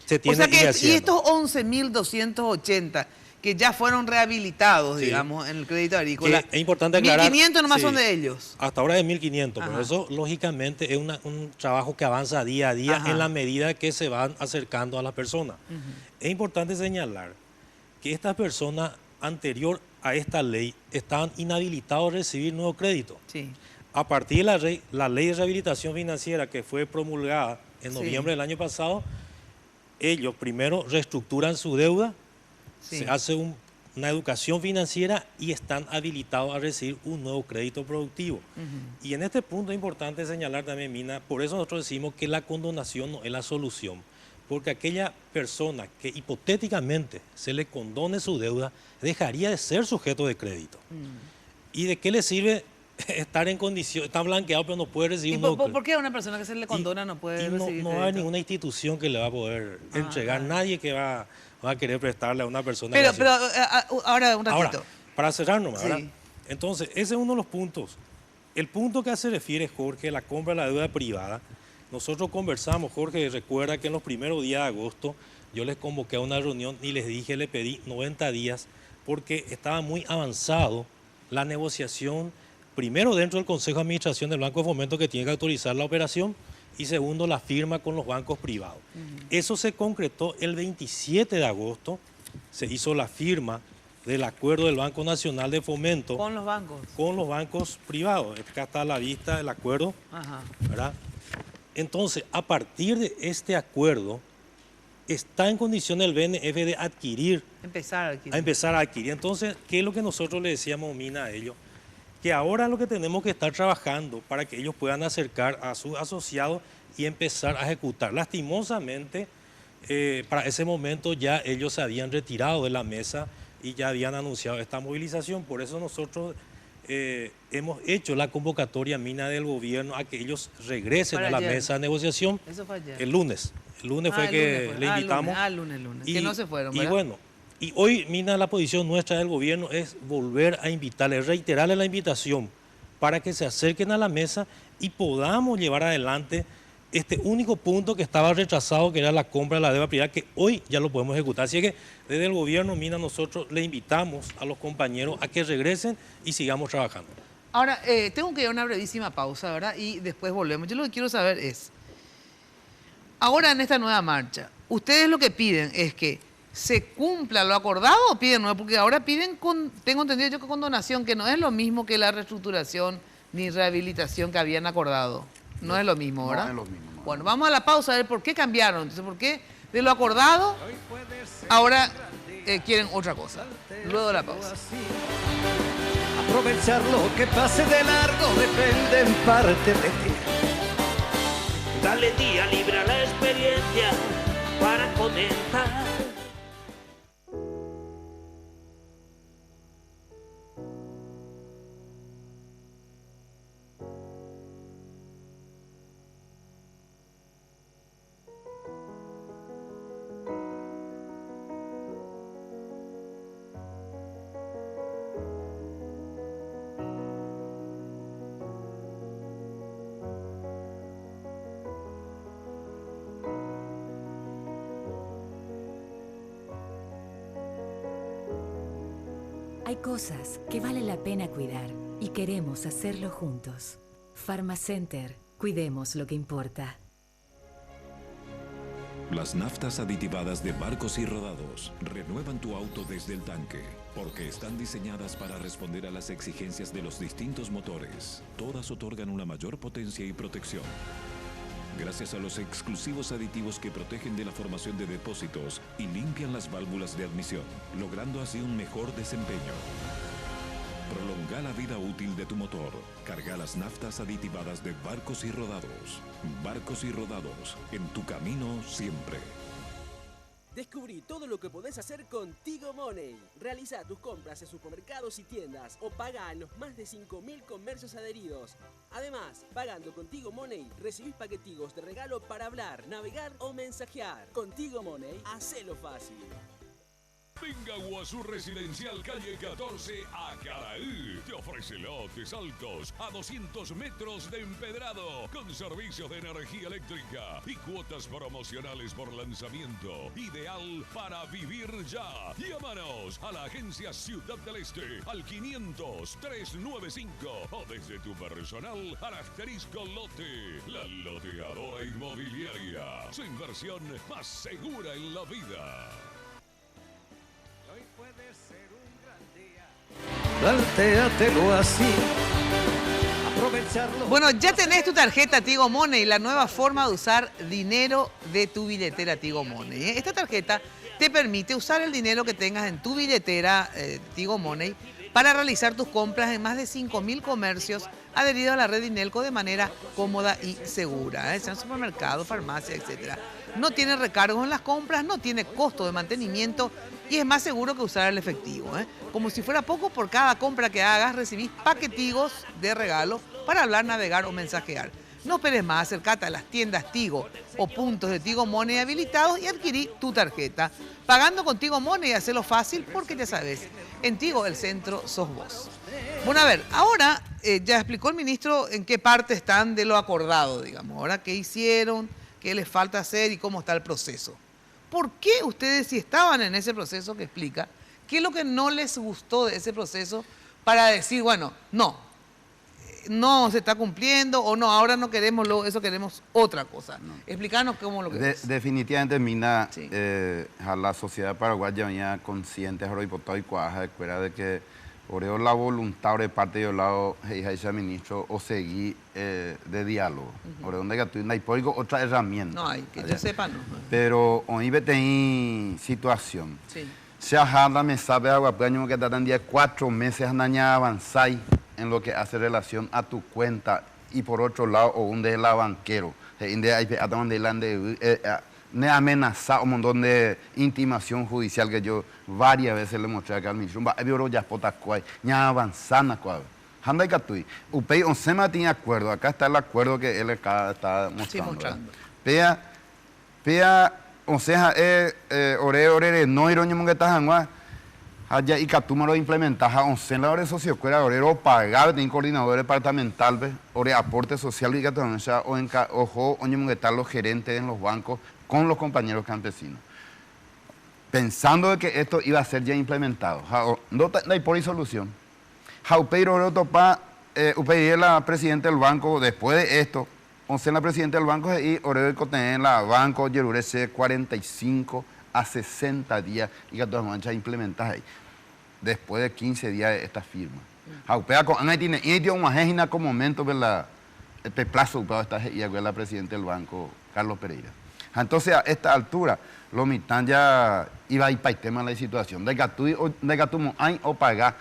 se tiene que ir haciendo. Y estos 11.280 que ya fueron rehabilitados, digamos, en el crédito agrícola. Es importante aclarar. 1.500 nomás son de ellos. Hasta ahora es 1.500, pero eso lógicamente es un trabajo que avanza día a día en la medida que se van acercando a las personas. Es importante señalar que estas personas anterior a esta ley estaban inhabilitados a recibir nuevo crédito. A partir de la ley de rehabilitación financiera que fue promulgada en noviembre del año pasado, ellos primero reestructuran su deuda, se hace una educación financiera y están habilitados a recibir un nuevo crédito productivo. Y en este punto es importante señalar también, Mina, por eso nosotros decimos que la condonación no es la solución, porque aquella persona que hipotéticamente se le condone su deuda dejaría de ser sujeto de crédito. ¿Y de qué le sirve estar en condición, está blanqueado pero no puede recibir un nuevo crédito? ¿Por qué a una persona que se le condona no puede recibir no crédito? hay ninguna institución que le va a poder entregar, nadie que va a querer prestarle a una persona. Pero ahora un ratito. Ahora, para cerrar nomás, ¿verdad? Entonces, ese es uno de los puntos. El punto que se refiere, Jorge, la compra de la deuda privada. Nosotros conversamos, Jorge, recuerda que en los primeros días de agosto yo les convoqué a una reunión y les dije, le pedí 90 días porque estaba muy avanzado la negociación, primero dentro del Consejo de Administración del Banco de Fomento que tiene que autorizar la operación y segundo la firma con los bancos privados. Eso se concretó el 27 de agosto, se hizo la firma del acuerdo del Banco Nacional de Fomento. ¿Con los bancos? Con los bancos privados. Acá está a la vista el acuerdo, ¿verdad? Entonces, a partir de este acuerdo, está en condición el BNF de adquirir. Empezar a adquirir. Entonces, ¿qué es lo que nosotros le decíamos, Mina, a ellos? Que ahora lo que tenemos que estar trabajando para que ellos puedan acercar a sus asociados y empezar a ejecutar. Lastimosamente, para ese momento ya ellos se habían retirado de la mesa y ya habían anunciado esta movilización. Por eso nosotros hemos hecho la convocatoria, Mina, del gobierno a que ellos regresen a la mesa de negociación. Eso fue ayer. El lunes. El lunes fue que le invitamos. Lunes. Y, que no se fueron, ¿verdad? Y bueno, y hoy, Mina, la posición nuestra del gobierno es volver a invitarle, reiterarle la invitación para que se acerquen a la mesa y podamos llevar adelante este único punto que estaba retrasado, que era la compra de la deuda privada, que hoy ya lo podemos ejecutar. Así que desde el gobierno, Mina, nosotros le invitamos a los compañeros a que regresen y sigamos trabajando. Ahora, tengo que ir a una brevísima pausa, ¿verdad? Y después volvemos. Yo lo que quiero saber es, ahora en esta nueva marcha, ¿ustedes lo que piden es que se cumpla lo acordado o piden nuevo? Porque ahora piden, tengo entendido yo, que condonación, que no es lo mismo que la reestructuración ni rehabilitación que habían acordado. No es lo mismo, ¿verdad? No es lo mismo. No. Bueno, vamos a la pausa a ver por qué cambiaron. Entonces, ¿por qué de lo acordado ahora quieren otra cosa? Luego de la pausa. Aprovechar lo que pase de largo depende en parte de ti. Dale día libre a la experiencia para comentar. Hay cosas que vale la pena cuidar y queremos hacerlo juntos. Farmacenter, cuidemos lo que importa. Las naftas aditivadas de Barcos y Rodados renuevan tu auto desde el tanque, porque están diseñadas para responder a las exigencias de los distintos motores. Todas otorgan una mayor potencia y protección. Gracias a los exclusivos aditivos que protegen de la formación de depósitos y limpian las válvulas de admisión, logrando así un mejor desempeño. Prolonga la vida útil de tu motor. Carga las naftas aditivadas de Barcos y Rodados. Barcos y Rodados, en tu camino siempre. Descubrí todo lo que podés hacer con Tigo Money. Realiza tus compras en supermercados y tiendas o paga en los más de 5.000 comercios adheridos. Además, pagando con Tigo Money, recibís paquetigos de regalo para hablar, navegar o mensajear. Con Tigo Money, hacelo fácil. Venga a Guazú Residencial Calle 14 a Caraí. Te ofrece lotes altos a 200 metros de empedrado con servicios de energía eléctrica y cuotas promocionales por lanzamiento. Ideal para vivir ya. Llámanos a la agencia Ciudad del Este al 500-395 o desde tu personal al asterisco lote. La loteadora inmobiliaria. Su inversión más segura en la vida. Plantéatelo así. Aprovecharlo. Bueno, ya tenés tu tarjeta Tigo Money, la nueva forma de usar dinero de tu billetera Tigo Money. Esta tarjeta te permite usar el dinero que tengas en tu billetera Tigo Money para realizar tus compras en más de 5.000 comercios adheridos a la red Inelco de manera cómoda y segura, sean supermercados, farmacias, etc. No tiene recargos en las compras, no tiene costo de mantenimiento y es más seguro que usar el efectivo. Como si fuera poco, por cada compra que hagas recibís paquetigos de regalo para hablar, navegar o mensajear. No esperes más, acercate a las tiendas Tigo o puntos de Tigo Money habilitados y adquirí tu tarjeta. Pagando con Tigo Money, hacelo fácil porque ya sabes, en Tigo el centro sos vos. Bueno, a ver, ahora ya explicó el ministro en qué parte están de lo acordado, digamos. Ahora, qué hicieron, qué les falta hacer y cómo está el proceso. ¿Por qué ustedes, si estaban en ese proceso que explica, qué es lo que no les gustó de ese proceso para decir, bueno, no se está cumpliendo o no, ahora no queremos eso, queremos otra cosa? No. Explícanos cómo lo que es. Definitivamente, Mina, sí. A la sociedad paraguaya venía consciente, diputado y cuaja, de cuera de que por la voluntad de parte del lado del ministro o seguir de diálogo. Por donde no hay otra herramienta. No hay, que yo sepa, no. Pero hoy tengo situación. Sí. Se ajada me sabe agua, pero que tratan de 4 meses a avanzar en lo que hace relación a tu cuenta y por otro lado o un de la banquero. Me amenaza un montón de intimación judicial que yo varias veces le mostré acá al ministro. Ya avanzana cuál. Handa y Catui. Upey Onsema tiene acuerdo. Acá está el acuerdo que él está mostrando. Sí, mostrando. Pea o sea, ore no iroño monguetas angua. Allá y Catúmaro implementaja 11 la hora sociocuera, orero pagar, tiene coordinador departamental, ore aporte social y Catúmaro, ojo, oño monguetar los gerentes en los bancos con los compañeros campesinos. Pensando de que esto iba a ser ya implementado. No hay por solución. Jaupeiro ore topa, upey la presidenta del banco después de esto. Once la presidenta del banco y orero en la banco, Yerurese 45 a 60 días y que todas manchas implementadas ahí. Después de 15 días de esta firma. Jaupea con Ana tiene una página con momento de este plazo para esta y la presidenta del banco, Carlos Pereira. Entonces a esta altura, los mitán ya iba a ir para el tema de la situación. De que tú hay o pagar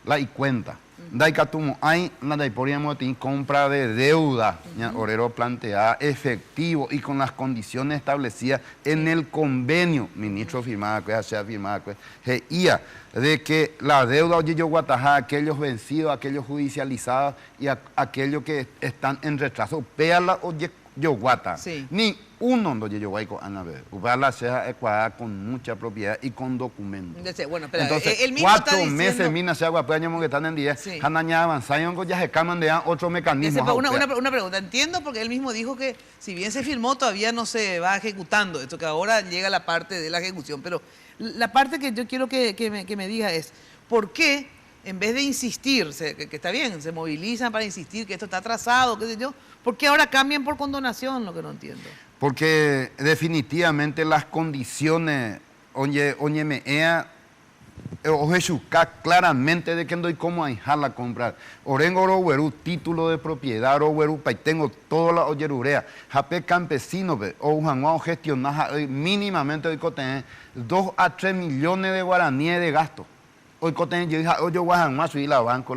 la y cuenta. De que tú hay la de podríamos tener compra de deuda, orero planteada, efectivo y con las condiciones establecidas en el convenio, ministro firmada, que sea firmada, que de que la deuda oye yo guatajá, aquellos vencidos, aquellos judicializados y aquellos que están en retraso, péala oye yo guata. Sí. Ni uno no yo guayco a ver. La sea ecuada con mucha propiedad y con documentos. Bueno, pero entonces, el mismo 4 diciendo... meses mina se agua que están en 10, sí. Hanaña avanzaron, ya se caman de otro mecanismo. Una pregunta, entiendo porque él mismo dijo que si bien se firmó todavía no se va ejecutando, esto que ahora llega la parte de la ejecución, pero la parte que yo quiero que me diga es, ¿por qué en vez de insistir, que está bien, se movilizan para insistir que esto está atrasado, qué sé yo, ¿por qué ahora cambian por condonación? Lo que no entiendo. Porque definitivamente las condiciones, oye me ea, claramente de que no hay cómo dejarla comprar. Orengo Orohuerú, título de propiedad, Orohuerú, tengo toda la oyerurea. Jape campesino, o Ujanguao gestionar mínimamente hoy coten 2 a 3 millones de guaraníes de gasto. Hoy coten yo dije, yo Guajanguá subí la banco,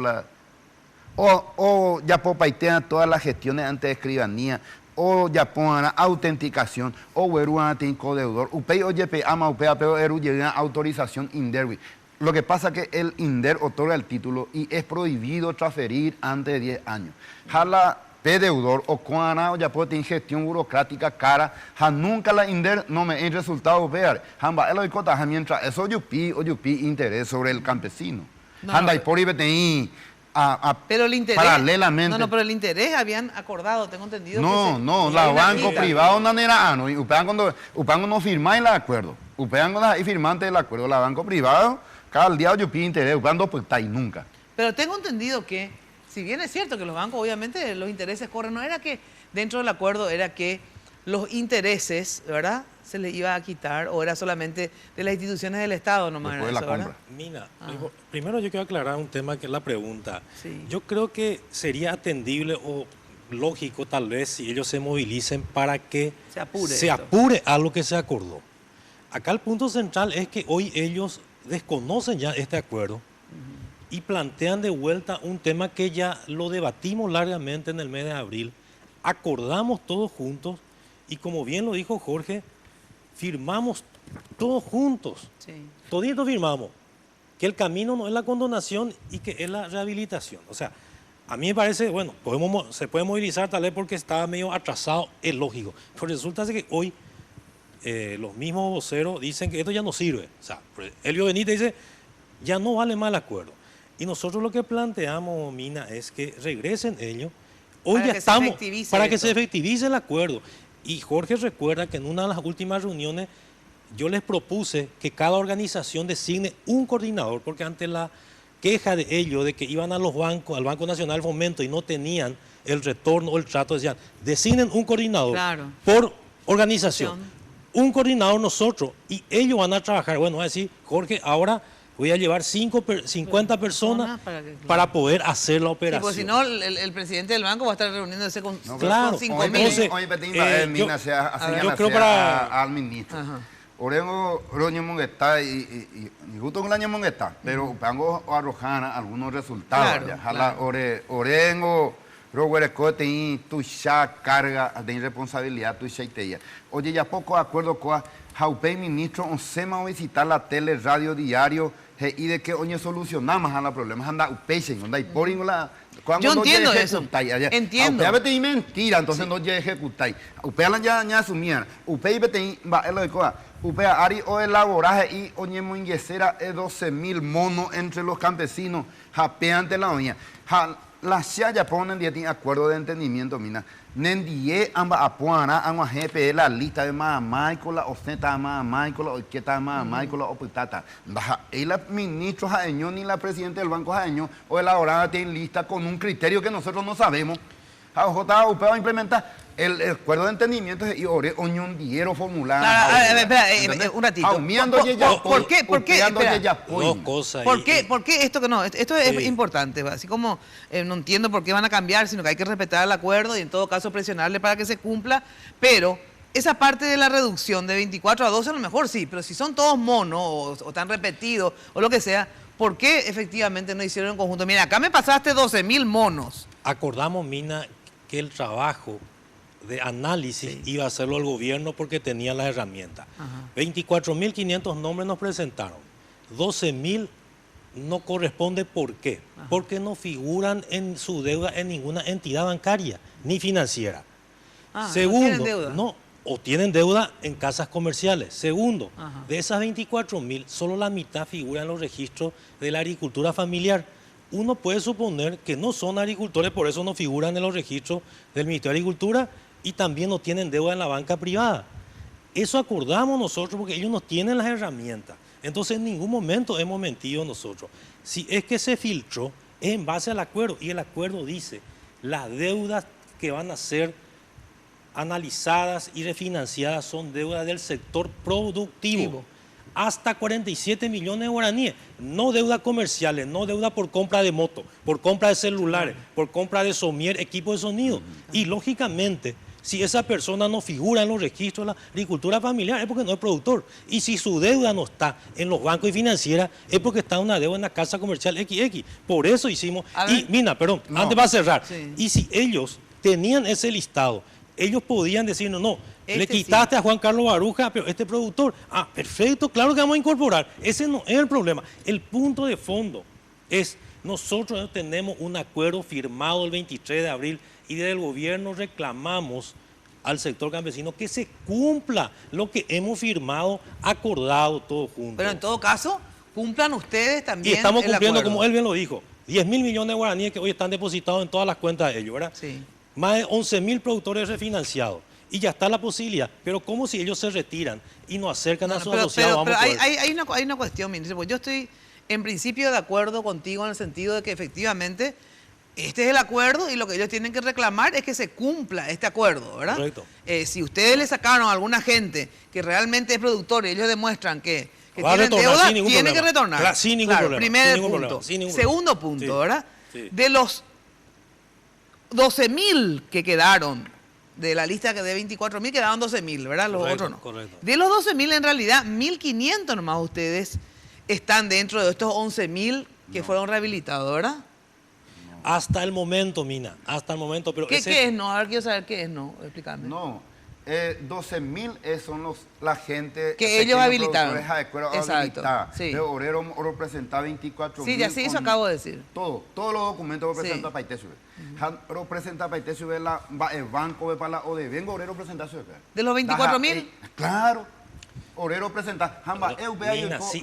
o ya popaitea todas las gestiones ante de escribanía, o ya pongan autenticación, o Huerú tiene codeudor, upei oye pe ama upea pero eru llega autorización INDER. Lo que pasa es que el INDER otorga el título y es prohibido transferir antes de 10 años. Jala pe deudor o cuana o ya puede tener gestión burocrática cara, ja nunca la INDER no me hay resultado ver. Jamba el oicota mientras eso yupi interés sobre el campesino. Janda y por ahí tener pero el interés, paralelamente. No, pero el interés habían acordado, tengo entendido. No, la banco privado no era y upean no firmáis el acuerdo. Upean y firmante del acuerdo, la banco privado, cada día yo pido interés, upean no pues está nunca. Pero tengo entendido que, si bien es cierto que los bancos obviamente los intereses corren, no era que dentro del acuerdo era que los intereses, ¿verdad?, se les iba a quitar, o era solamente de las instituciones del Estado nomás. Después de la compra. Mina, primero yo quiero aclarar un tema que es la pregunta. Sí. Yo creo que sería atendible o lógico tal vez si ellos se movilicen para que se apure a lo que se acordó. Acá el punto central es que hoy ellos desconocen ya este acuerdo y plantean de vuelta un tema que ya lo debatimos largamente en el mes de abril, acordamos todos juntos y como bien lo dijo Jorge, firmamos todos juntos, toditos firmamos, que el camino no es la condonación y que es la rehabilitación. O sea, a mí me parece, bueno, se puede movilizar tal vez porque estaba medio atrasado, es lógico, pero resulta que hoy los mismos voceros dicen que esto ya no sirve. O sea, Elio Benítez dice, ya no vale más el acuerdo. Y nosotros lo que planteamos, Mina, es que regresen ellos, hoy ya estamos, para que se efectivice el acuerdo. Y Jorge recuerda que en una de las últimas reuniones yo les propuse que cada organización designe un coordinador, porque ante la queja de ellos de que iban a los bancos, al Banco Nacional de Fomento y no tenían el retorno o el trato, decían, designen un coordinador por organización, un coordinador nosotros, y ellos van a trabajar. Bueno, va a decir, Jorge, ahora voy a llevar 50 personas para poder hacer la operación. Porque si no, el presidente del banco va a estar reuniéndose con 5.000. Yo creo al ministro. Orengo Roño Monguetá y justo con el año Monguetá, pero vengo a arrojar algunos resultados. Orengo Roguerecote y tu ya carga de responsabilidad, tu ya iteya. Oye, ya poco de acuerdo con Jaupey ministro, on se va a visitar la tele, radio, diario, y de que oye solucionamos a los problemas, anda upeixen, anda y poring la. Yo entiendo eso. Entiendo. Upea vete y mentira, entonces no ya ejecutáis. Upea ya asumían. Upea vete va el de coa. Upea ari o elaboraje y oye moinguesera 12.000 monos entre los campesinos, japeante la oña. La ya ponen de acuerdo de entendimiento, mina. Nendie amba apuana, amba GPE la lista de mamá y con la ostenta mamá y con la orquesta mamá y con la oputata. Baja, el ministro jaeño ni la presidenta del banco jaeño o elaborada tiene lista con un criterio que nosotros no sabemos. JUP va a implementar el acuerdo de entendimiento y ore oñón diero formular. Espera, un ratito. ¿Por qué? Dos cosas. ¿Por qué esto que no? Esto es importante. Así como no entiendo por qué van a cambiar, sino que hay que respetar el acuerdo y en todo caso presionarle para que se cumpla. Pero esa parte de la reducción de 24 a 12 a lo mejor sí, pero si son todos monos o tan repetidos o lo que sea, ¿por qué efectivamente no hicieron en conjunto? Mira, acá me pasaste 12.000 monos. Acordamos, Mina, que el trabajo de análisis iba a hacerlo el gobierno porque tenía las herramientas. 24.500 nombres nos presentaron. 12.000 no corresponde. ¿Por qué? Porque no figuran en su deuda en ninguna entidad bancaria ni financiera. Segundo, ¿no tienen deuda? No, o tienen deuda en casas comerciales. Segundo, de esas 24.000, solo la mitad figura en los registros de la agricultura familiar. Uno puede suponer que no son agricultores, por eso no figuran en los registros del Ministerio de Agricultura y también no tienen deuda en la banca privada. Eso acordamos nosotros porque ellos no tienen las herramientas. Entonces en ningún momento hemos mentido nosotros. Si es que se filtró, es en base al acuerdo, y el acuerdo dice, las deudas que van a ser analizadas y refinanciadas son deudas del sector productivo. Hasta 47 millones de guaraníes, no deudas comerciales, no deuda por compra de moto, por compra de celulares, por compra de somier, equipo de sonido. Y lógicamente, si esa persona no figura en los registros de la agricultura familiar, es porque no es productor. Y si su deuda no está en los bancos y financieras, es porque está una deuda en la casa comercial XX. Por eso hicimos... Y, Mina, perdón, antes va a cerrar. Sí. Y si ellos tenían ese listado, ellos podían decirnos, no, le quitaste a Juan Carlos Baruja, pero este productor, perfecto, claro que vamos a incorporar. Ese no es el problema. El punto de fondo es, nosotros tenemos un acuerdo firmado el 23 de abril y desde el gobierno reclamamos al sector campesino que se cumpla lo que hemos firmado, acordado todos juntos. Pero en todo caso, cumplan ustedes también. Y estamos cumpliendo, como él bien lo dijo, 10.000 millones de guaraníes que hoy están depositados en todas las cuentas de ellos, ¿verdad? Sí. Más de 11.000 productores refinanciados. Y ya está la posibilidad. Pero ¿cómo si ellos se retiran y nos acercan a sus asociados? Pero hay una cuestión, ministro, porque yo estoy en principio de acuerdo contigo en el sentido de que efectivamente este es el acuerdo y lo que ellos tienen que reclamar es que se cumpla este acuerdo, ¿verdad? Correcto. Si ustedes le sacaron a alguna gente que realmente es productor y ellos demuestran que tienen retornar, deuda, tienen problema. Que retornar. Claro, sin ningún problema. Primer punto. Segundo punto, ¿verdad? Sí. De los 12.000 que quedaron, de la lista de 24.000 quedaron 12.000, ¿verdad? Los otros no. Correcto. De los 12.000, en realidad, 1.500 nomás ustedes están dentro de estos 11.000 que fueron rehabilitados, ¿verdad? Hasta el momento, Mina, hasta el momento. Pero ¿Qué es no? Ahora quiero saber qué es no, explícame. No, 12.000 son la gente que ellos habilitaron. Exacto. Sí. De obrero representa 24.000. Sí, ya sí, eso acabo de decir. Todos los documentos representan para ITSUB. Representa para ITSUB el banco para la ODE. Vengo obrero representa su. ¿De los 24.000? Claro. Obrero presenta.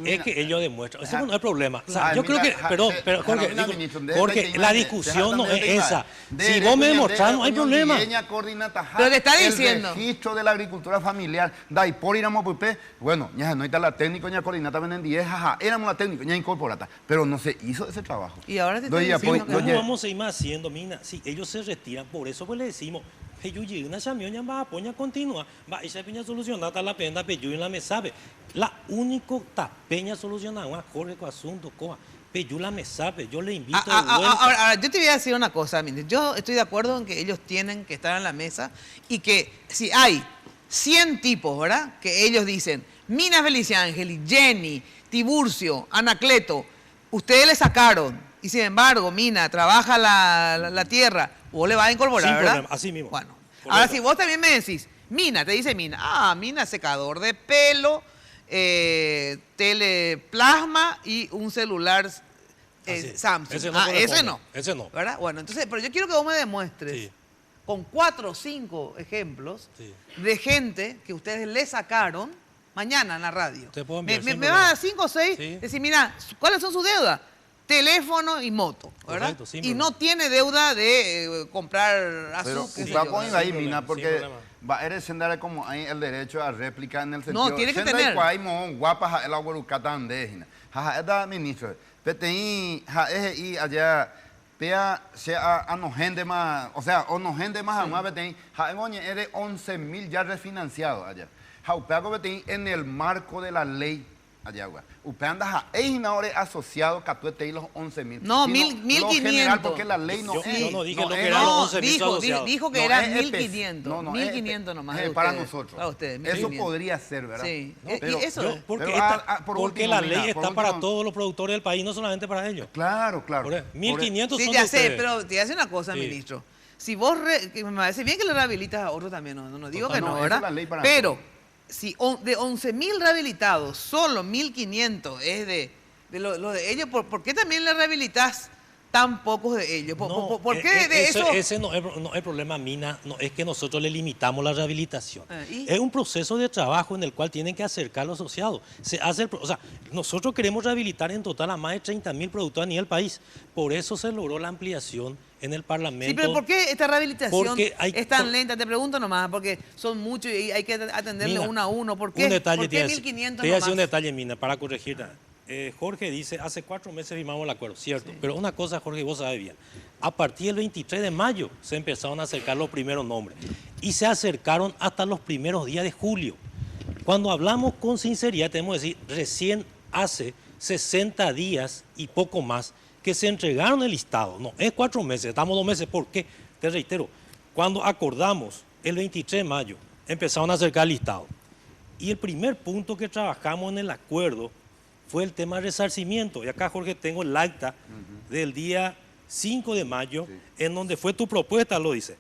Es que ellos demuestran. Eso no es problema. O sea, yo creo que. Pero Jorge, la discusión no es esa. Si vos me demostrás, no hay problema. Pero te está diciendo. El registro de la agricultura familiar. Bueno, ya no está la técnica, ya coordinata venden 10, éramos la técnica, ya incorporata. Pero no se hizo ese trabajo. Y ahora te estoy diciendo. ¿Cómo vamos a ir más haciendo, Mina? Si ellos se retiran, por eso pues le decimos. Yo llegué una chamioña va a poña continua, va esa peña solucionada la penda peyu en la mesabe. La único tapeña solucionada, una Jorge con asunto, coa, peyu la mesabe, yo le invito de vuelta. Ahora, yo te voy a decir una cosa, yo estoy de acuerdo en que ellos tienen que estar en la mesa y que si hay 100 tipos, ¿verdad? Que ellos dicen, Mina Feliciángel, Jenny, Tiburcio, Anacleto, ustedes le sacaron y sin embargo, Mina, trabaja la tierra, vos le vas a incorporar, sin ¿verdad? Problema, así mismo. Bueno, ahora si vos también me decís, Mina, te dice Mina, Mina, secador de pelo, teleplasma y un celular Samsung. Ese no. Ese no. ¿Verdad? Bueno, entonces, pero yo quiero que vos me demuestres con 4 o 5 ejemplos de gente que ustedes le sacaron mañana en la radio. Me vas a dar 5 o 6, decir, mira, ¿cuáles son sus deudas? Teléfono y moto, ¿verdad? Correcto, y no tiene deuda de comprar azúcar. Pero usted pone ahí, Mina, porque va a eres como hay el derecho a réplica en el sentido. No, tiene que tener. Guapas el aguarucatán de esta ministro. Petei y allá pea sea a no gente más, o sea, o no gente más a más petei. Eres 11.000 ya refinanciados allá. Jaupeago petei en el marco de la ley. Allá, usted anda ahora asociado que los 11.000. No, 1.500. Porque la ley no es. Yo no dije lo que eran los 11.000 asociados. Dijo que eran 1.500. 1.500 nomás. Para nosotros. Para ustedes. Eso podría ser, ¿verdad? Sí. Pero, porque la ley está para todos los productores del país, no solamente para ellos. Claro. 1.500 son sí, ya sé, pero te voy a decir una cosa, ministro. Si vos, que me parece bien que le rehabilitas a otros también, no digo que no, ¿verdad? Pero si de 11.000 rehabilitados, solo 1.500 es de lo de ellos, ¿por qué también le rehabilitas tan pocos de ellos? ¿Por qué de eso? Ese no es problema, Mina, no es que nosotros le limitamos la rehabilitación. Es un proceso de trabajo en el cual tienen que acercar a los asociados. Nosotros queremos rehabilitar en total a más de 30.000 productores a nivel país. Por eso se logró la ampliación en el Parlamento. Sí, pero ¿por qué esta rehabilitación es tan lenta? Te pregunto nomás, porque son muchos y hay que atenderle uno a uno. ¿Por qué? Un detalle, ¿Por qué 1.500 te voy a decir un detalle, Mina, para corregir. Jorge dice, hace 4 meses firmamos el acuerdo, cierto, pero una cosa, Jorge, vos sabés bien, a partir del 23 de mayo se empezaron a acercar los primeros nombres y se acercaron hasta los primeros días de julio. Cuando hablamos con sinceridad, tenemos que decir, recién hace 60 días y poco más que se entregaron el listado, no, es 4 meses, estamos 2 meses, ¿por qué? Te reitero, cuando acordamos el 23 de mayo, empezaron a acercar el listado y el primer punto que trabajamos en el acuerdo fue el tema de resarcimiento. Y acá, Jorge, tengo el acta del día 5 de mayo, en donde fue tu propuesta, lo dice.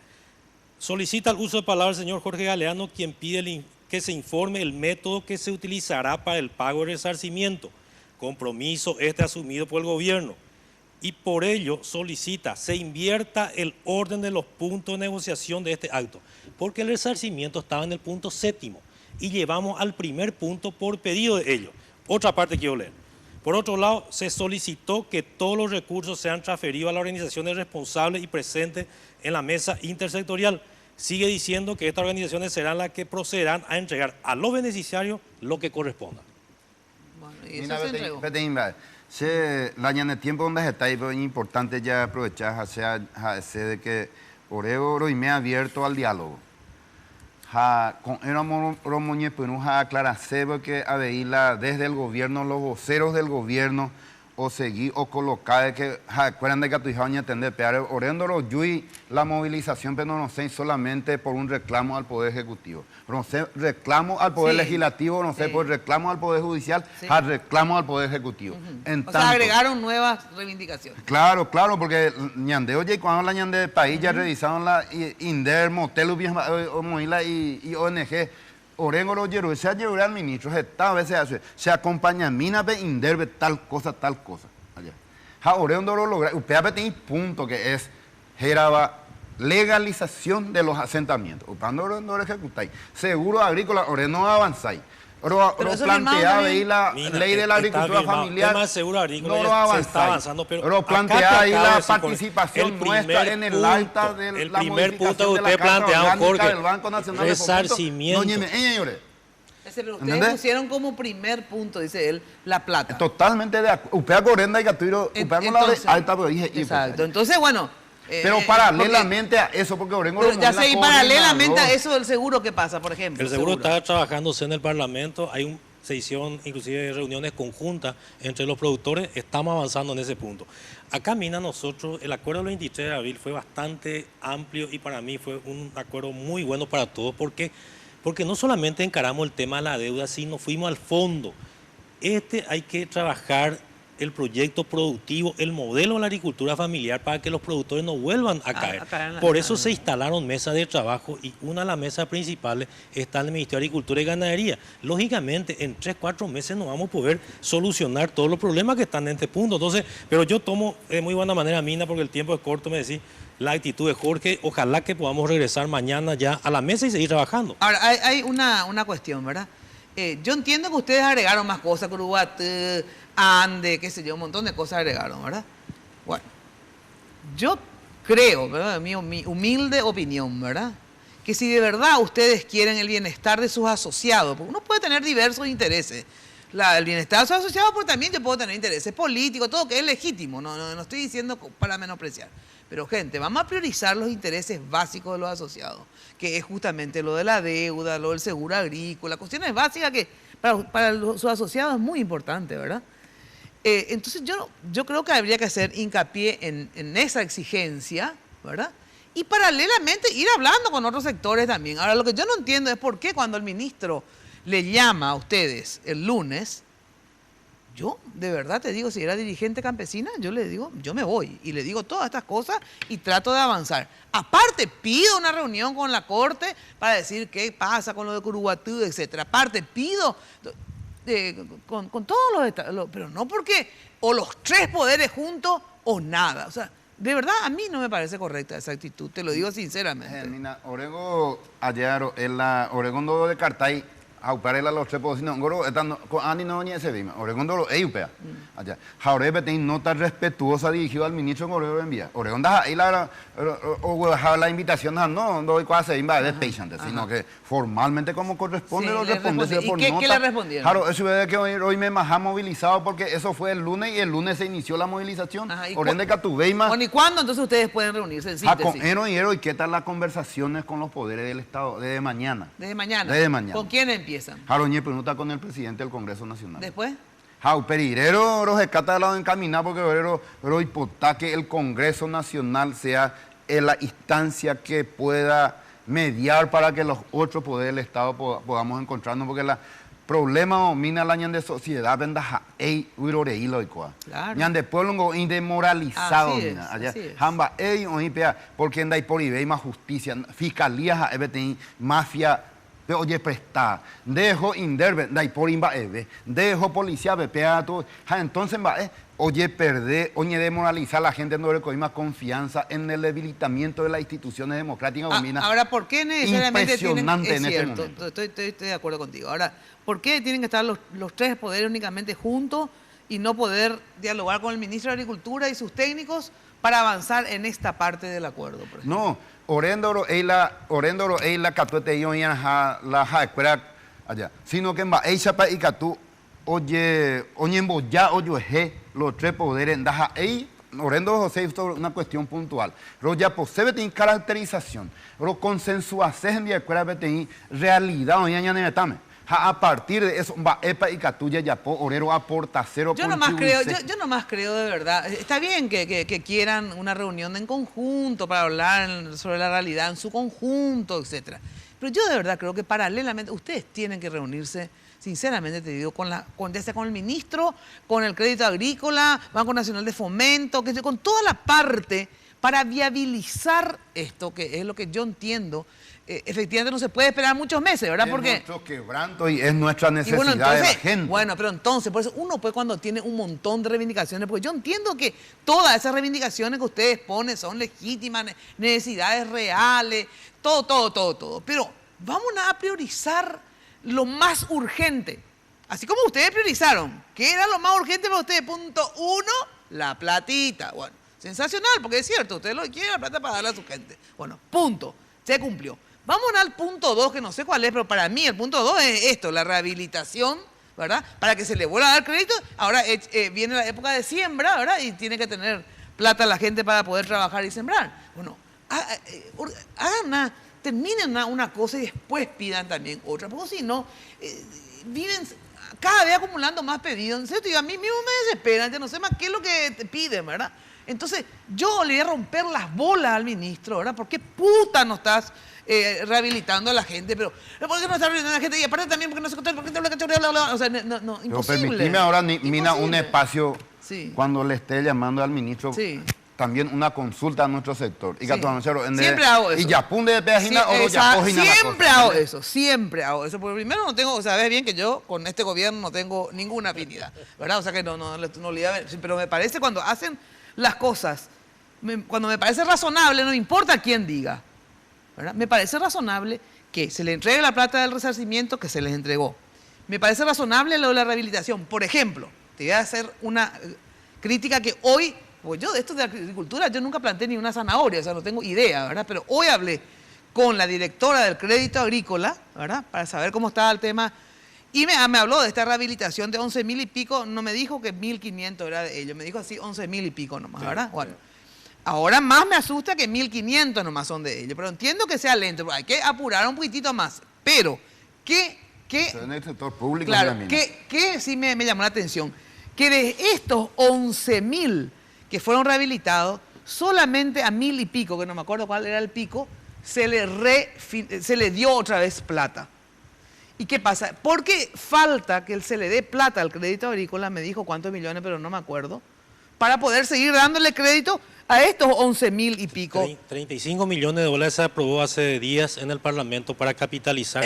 Solicita el uso de palabras del señor Jorge Galeano, quien pide que se informe el método que se utilizará para el pago de resarcimiento. Compromiso asumido por el gobierno. Y por ello solicita se invierta el orden de los puntos de negociación de este acto, porque el resarcimiento estaba en el punto 7º y llevamos al primer punto por pedido de ellos. Otra parte quiero leer. Por otro lado, se solicitó que todos los recursos sean transferidos a las organizaciones responsables y presentes en la mesa intersectorial. Sigue diciendo que estas organizaciones serán las que procederán a entregar a los beneficiarios lo que corresponda. Bueno, y eso se entregó. La ñane tiempo donde está es importante ya aprovechar hacer de que Oreo y me ha abierto al diálogo. Con Romoñe Perú aclararse porque a veíla desde el gobierno, los voceros del gobierno, o seguir o colocar que acuerdan de que tu hija a entender, pero orendoro yui la movilización, pero no sé solamente por un reclamo al Poder Ejecutivo. No sé, reclamo al Poder Legislativo, no sé, por reclamo al Poder Judicial, reclamo al Poder Ejecutivo. O sea, agregaron nuevas reivindicaciones. Claro, porque ñande, oye, cuando la ñande del país ya revisaron la INDER, Motel, Moila y ONG. Orengo lo llevó, se ha llevado al ministro, a veces hace, se acompaña a Mina, Inderbe, tal cosa. Allá. Orengo lo logra, usted tiene punto que es legalización de los asentamientos. Cuando no lo ejecutáis, seguro agrícola, Orengo no avanzáis. Pero plantea ahí la ley de la agricultura familiar. Tema seguro agrícola no lo se está avanzando, pero plantea ahí la participación nuestra en el alta de la primer punto que usted plantea, Jorge, del Banco Nacional resarcimiento. Ustedes pusieron como primer punto, dice él, la plata. Totalmente de acuerdo. Usted acordenda y Gaturo, usted no la de alta, pero dije. Exacto. Entonces, bueno. Pero paralelamente a eso, porque Orengo lo ya sé, y paralelamente a eso del seguro, ¿qué pasa, por ejemplo? El seguro está trabajándose en el Parlamento, se hicieron inclusive reuniones conjuntas entre los productores, estamos avanzando en ese punto. Acá, Mina, nosotros, el acuerdo del 23 de abril fue bastante amplio y para mí fue un acuerdo muy bueno para todos, porque no solamente encaramos el tema de la deuda, sino fuimos al fondo. Hay que trabajar el proyecto productivo, el modelo de la agricultura familiar para que los productores no vuelvan a caer. Por eso se instalaron mesas de trabajo y una de las mesas principales está en el Ministerio de Agricultura y Ganadería. Lógicamente, en 3-4 meses no vamos a poder solucionar todos los problemas que están en este punto. Entonces, pero yo tomo de muy buena manera, Mina, porque el tiempo es corto, me decís, la actitud de Jorge. Ojalá que podamos regresar mañana ya a la mesa y seguir trabajando. Ahora, hay una cuestión, ¿verdad? Yo entiendo que ustedes agregaron más cosas, Curubat, Ande, qué sé yo, un montón de cosas agregaron, ¿verdad? Bueno, yo creo, ¿verdad? Mi humilde opinión, ¿verdad? Que si de verdad ustedes quieren el bienestar de sus asociados, porque uno puede tener diversos intereses, el bienestar de sus asociados, pero también yo puedo tener intereses políticos, todo que es legítimo, no estoy diciendo para menospreciar. Pero gente, vamos a priorizar los intereses básicos de los asociados, que es justamente lo de la deuda, lo del seguro agrícola, cuestiones básicas que para sus asociados es muy importante, ¿verdad? Entonces yo creo que habría que hacer hincapié en esa exigencia, ¿verdad? Y paralelamente ir hablando con otros sectores también. Ahora, lo que yo no entiendo es por qué cuando el ministro le llama a ustedes el lunes, yo de verdad te digo, si era dirigente campesina, yo le digo, yo me voy y le digo todas estas cosas y trato de avanzar. Aparte, pido una reunión con la Corte para decir qué pasa con lo de Curuguatú, etcétera. Aparte, pido con todos los estados, pero no porque o los tres poderes juntos o nada. O sea, de verdad a mí no me parece correcta esa actitud, te lo digo sinceramente. Mina, Orego ayer, Oregón do de Cartay, auparela los tres pues no goro estando con ani no ni ese bima Oregón do eupea allá Jaure betin nota respetuosa dirigido al ministro Oregón envía Oregón da ahí la invitación no doy cosas imba de patient sino que formalmente como corresponde lo responde por nota. ¿Qué le respondieron? Claro, eso es que hoy me ha movilizado porque eso fue el lunes y el lunes se inició la movilización. Orende Catubeima. Bueno, ¿y cuándo entonces ustedes pueden reunirse en síntesis? Con Ero y qué tal las conversaciones con los poderes del Estado desde mañana. Desde mañana. ¿Con quién empiezan? Jaroñe pregunta con el presidente del Congreso Nacional. ¿Después? Pereirero los escata de lado encaminar porque pero hipotá que el Congreso Nacional sea la instancia que pueda mediar para que los otros poderes del Estado podamos encontrarnos, porque el problema domina la ñan de sociedad, vendaja, claro. Ñan de pueblo indemoralizado, jamba, porque en Daiporibe hay más justicia, fiscalía, mafia, oye, prestar, dejo inderve, Daiporimba, dejo policía, bepea, todo, entonces va, oye, perder, oye, demoralizar a la gente, no le coge más confianza en el debilitamiento de las instituciones democráticas. Ahora, ¿por qué necesariamente tienen, es cierto, estoy de acuerdo contigo. Ahora, ¿por qué tienen que estar los tres poderes únicamente juntos y no poder dialogar con el ministro de Agricultura y sus técnicos para avanzar en esta parte del acuerdo, por ejemplo? No, Orendoro Eila Catuete y la escuela allá, sino que en Baeixapa y Catú, oye, ya, oye, los tres poderes, daja ahí, Orendo José hizo una cuestión puntual. Pero ya posee tiene caracterización, pero consensuación en la escuela tiene realidad, oye, a partir de eso, Epa y Catuya Yapó, Orero aporta cero. Yo nomás creo de verdad. Está bien que quieran una reunión en conjunto para hablar sobre la realidad en su conjunto, etcétera. Pero yo de verdad creo que paralelamente ustedes tienen que reunirse, sinceramente te digo, ya sea con el ministro, con el Crédito Agrícola, Banco Nacional de Fomento, con toda la parte para viabilizar esto, que es lo que yo entiendo. Efectivamente no se puede esperar muchos meses, ¿verdad? Porque es nuestro quebranto y es nuestra necesidad de la gente. Bueno, pero entonces, por eso uno pues cuando tiene un montón de reivindicaciones, porque yo entiendo que todas esas reivindicaciones que ustedes ponen son legítimas, necesidades reales, todo. Pero vamos a priorizar lo más urgente. Así como ustedes priorizaron, ¿qué era lo más urgente para ustedes? Punto 1, la platita. Bueno, sensacional, porque es cierto, ustedes lo quieren la plata para darle a su gente. Bueno, punto, se cumplió. Vamos al punto 2, que no sé cuál es, pero para mí el punto 2 es esto, la rehabilitación, ¿verdad? Para que se le vuelva a dar crédito. Ahora viene la época de siembra, ¿verdad? Y tiene que tener plata la gente para poder trabajar y sembrar. Bueno, terminen una cosa y después pidan también otra, porque si no, viven cada vez acumulando más pedidos. En serio, a mí mismo me desesperan, ya no sé más qué es lo que te piden, ¿verdad? Entonces, yo le voy a romper las bolas al ministro, ¿verdad? ¿Por qué puta no estás rehabilitando a la gente? Pero, ¿por qué no estás rehabilitando a la gente? Y aparte también, porque no se controla, porque o sea, no, imposible. Pero permitime ahora, Mina, un espacio, cuando le esté llamando al ministro, también una consulta a nuestro sector. Y siempre hago eso. Y ya punde de pedagina o ya cogina la cosa. Siempre hago eso. Porque primero no tengo, o sea, ves bien que yo con este gobierno no tengo ninguna afinidad, ¿verdad? O sea que no le iba a ver. Pero me parece cuando hacen las cosas, cuando me parece razonable, no importa quién diga, ¿verdad? Me parece razonable que se le entregue la plata del resarcimiento que se les entregó. Me parece razonable lo de la rehabilitación. Por ejemplo, te voy a hacer una crítica que hoy, pues yo de esto de agricultura, yo nunca planté ni una zanahoria, o sea, no tengo idea, ¿verdad? Pero hoy hablé con la directora del Crédito Agrícola, ¿verdad? Para saber cómo estaba el tema. Y me habló de esta rehabilitación de 11.000 y pico, no me dijo que 1.500 era de ellos, me dijo así 11.000 y pico nomás, ¿verdad? Bueno, ahora más me asusta que 1.500 nomás son de ellos, pero entiendo que sea lento, pero hay que apurar un poquitito más. Pero, en el sector público, claro, que sí me llamó la atención, que de estos 11.000 que fueron rehabilitados, solamente a 1.000 y pico, que no me acuerdo cuál era el pico, se le dio otra vez plata. ¿Y qué pasa? Porque falta que se le dé plata al Crédito Agrícola, me dijo cuántos millones, pero no me acuerdo, para poder seguir dándole crédito a estos 11.000 y pico. 35 millones de dólares se aprobó hace días en el Parlamento para capitalizar.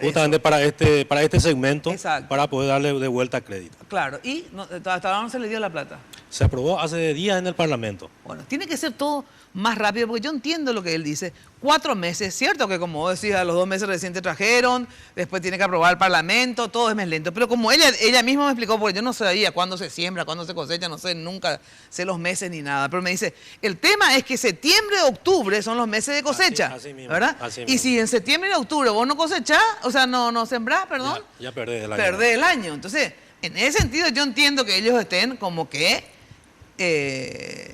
Justamente eso. para este segmento, exacto, para poder darle de vuelta crédito. Claro, y hasta ahora no se le dio la plata. Se aprobó hace días en el Parlamento. Bueno, tiene que ser todo más rápido, porque yo entiendo lo que él dice. 4 meses, cierto que como vos decís, a los 2 meses recién te trajeron, después tiene que aprobar el Parlamento, todo es más lento. Pero como ella misma me explicó, porque yo no sabía cuándo se siembra, cuándo se cosecha, no sé, nunca sé los meses ni nada. Pero me dice, el tema es que septiembre, octubre son los meses de cosecha, así mismo, ¿verdad? Así mismo. Y si en septiembre y octubre vos no cosechás, o sea, no sembrás, perdón. Ya perdés el año. Perdés el año. Entonces, en ese sentido yo entiendo que ellos estén como que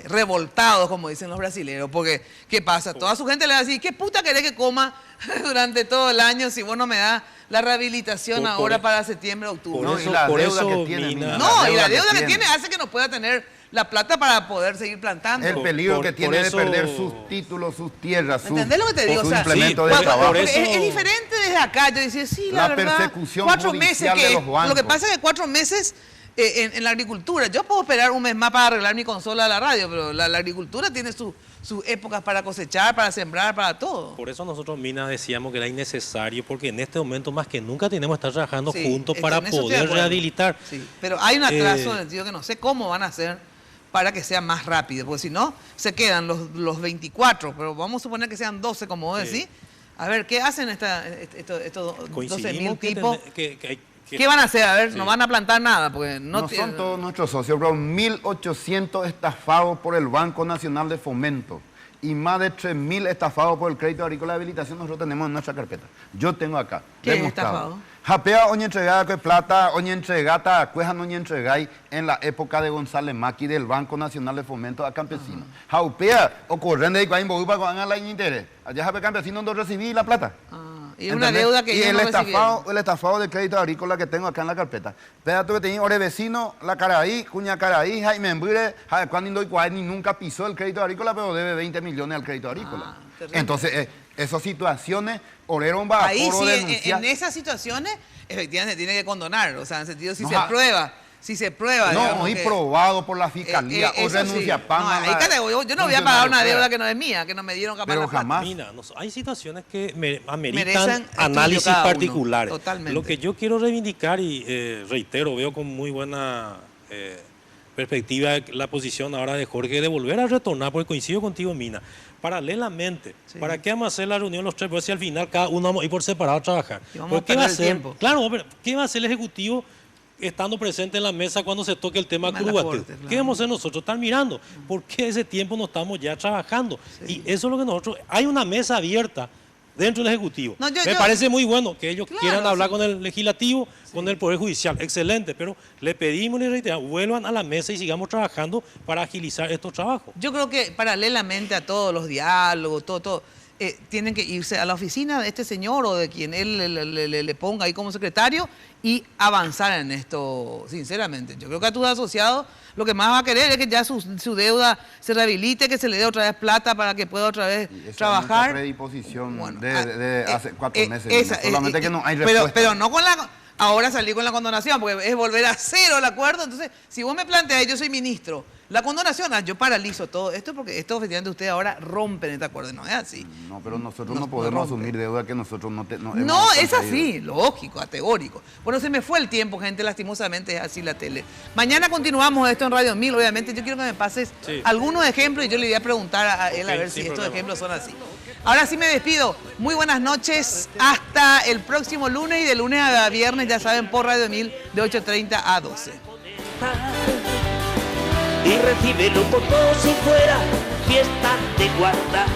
revoltados, como dicen los brasileños, porque ¿qué pasa? Toda su gente le va a decir, ¿qué puta querés que coma durante todo el año si vos no me das la rehabilitación ahora para septiembre, octubre? No, y la deuda que tiene. No, y la deuda que tiene hace que no pueda tener la plata para poder seguir plantando. El peligro que tiene de perder sus títulos, sus tierras, ¿entendés lo que te digo? Su o sea, implemento de trabajo. Es diferente desde acá. Yo decía, sí, la verdad, persecución 4 meses. de los bancos. Lo que pasa es que 4 meses en la agricultura. Yo puedo esperar un mes más para arreglar mi consola de la radio, pero la agricultura tiene sus épocas para cosechar, para sembrar, para todo. Por eso nosotros, Mina, decíamos que era innecesario, porque en este momento más que nunca tenemos que estar trabajando juntos para poder rehabilitar. Sí, pero hay un atraso en el sentido que no sé cómo van a hacer para que sea más rápido, porque si no, se quedan los 24, pero vamos a suponer que sean 12, como vos decís. A ver, ¿qué hacen estos 12.000 tipos? ¿Qué van a hacer? A ver, no van a plantar nada, porque no son todos nuestros socios, bro. 1.800 estafados por el Banco Nacional de Fomento y más de 3.000 estafados por el Crédito Agrícola de Habilitación nosotros tenemos en nuestra carpeta. Yo tengo acá. ¿Qué es estafado? Japea oña entregada que plata, oña entregata, cuejan oña entregáis en la época de González Maqui del Banco Nacional de Fomento a campesinos. Jaupea o corriente de Cuaín Bogupa con la interés. Allá jape campesino no recibí la plata. Y una deuda que y el estafado del crédito agrícola que tengo acá en la carpeta. Pedato que tenía ore vecino, la caraí, cuña caraí, Jaime Embure, cuando indoy ni nunca pisó el crédito agrícola, pero debe 20 millones al crédito agrícola. Entonces, esas situaciones, orero va a foro denunciar. En esas situaciones, efectivamente, tiene que condonar. O sea, en el sentido, si se prueba. No, digamos, y probado por la fiscalía o renuncia yo no voy a pagar una deuda que no es mía, que no me dieron capaz. Pero jamás. Mira, hay situaciones que ameritan análisis particulares. Totalmente. Lo que yo quiero reivindicar y reitero, veo con muy buena perspectiva la posición ahora de Jorge de volver a retornar, porque coincido contigo, Mina. Paralelamente, ¿para qué vamos a hacer la reunión los tres? Pues si al final cada uno vamos a ir por separado a trabajar. ¿Qué va a hacer? Claro, pero ¿qué va a hacer el Ejecutivo estando presente en la mesa cuando se toque el tema Curuguaté? ¿Qué vamos a hacer nosotros? Estar mirando. ¿Por qué ese tiempo no estamos ya trabajando? Y eso es lo que nosotros... Hay una mesa abierta dentro del Ejecutivo. Me parece muy bueno que ellos quieran hablar con el Legislativo, con el Poder Judicial. Excelente, pero le pedimos y le reiteramos, vuelvan a la mesa y sigamos trabajando para agilizar estos trabajos. Yo creo que paralelamente a todos los diálogos, todo tienen que irse a la oficina de este señor o de quien él le ponga ahí como secretario y avanzar en esto, sinceramente. Yo creo que a tus asociados lo que más va a querer es que ya su deuda se rehabilite, que se le dé otra vez plata para que pueda otra vez trabajar. Esa predisposición de hace 4 meses. Solamente que no hay respuesta. Pero no con ahora salir con la condonación, porque es volver a cero el acuerdo. Entonces, si vos me planteás, yo soy ministro, la condonación, yo paralizo todo esto porque esto efectivamente ustedes ahora rompen este acuerdo, no es así. No, pero nosotros no podemos asumir deuda que nosotros no No, es así, lógico, categórico. Bueno, se me fue el tiempo, gente, lastimosamente es así la tele. Mañana continuamos esto en Radio 1000, obviamente yo quiero que me pases algunos ejemplos y yo le voy a preguntar a él a ver si estos ejemplos son así. Ahora sí me despido. Muy buenas noches. Hasta el próximo lunes y de lunes a viernes, ya saben, por Radio 1000 de 8:30 a 12. Y recíbelo como si fuera fiesta de guarda.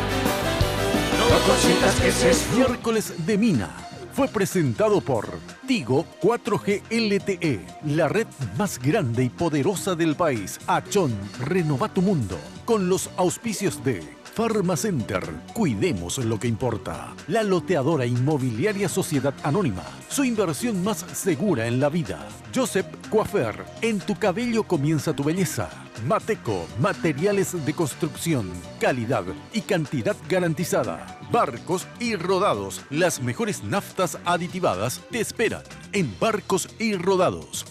No consientas que se... Miércoles de Mina fue presentado por Tigo 4G LTE, la red más grande y poderosa del país. Achón, renova tu mundo. Con los auspicios de Farmacenter, cuidemos lo que importa. La loteadora inmobiliaria Sociedad Anónima, su inversión más segura en la vida. Joseph Coiffeur, en tu cabello comienza tu belleza. Mateco, materiales de construcción, calidad y cantidad garantizada. Barcos y Rodados, las mejores naftas aditivadas te esperan en Barcos y Rodados.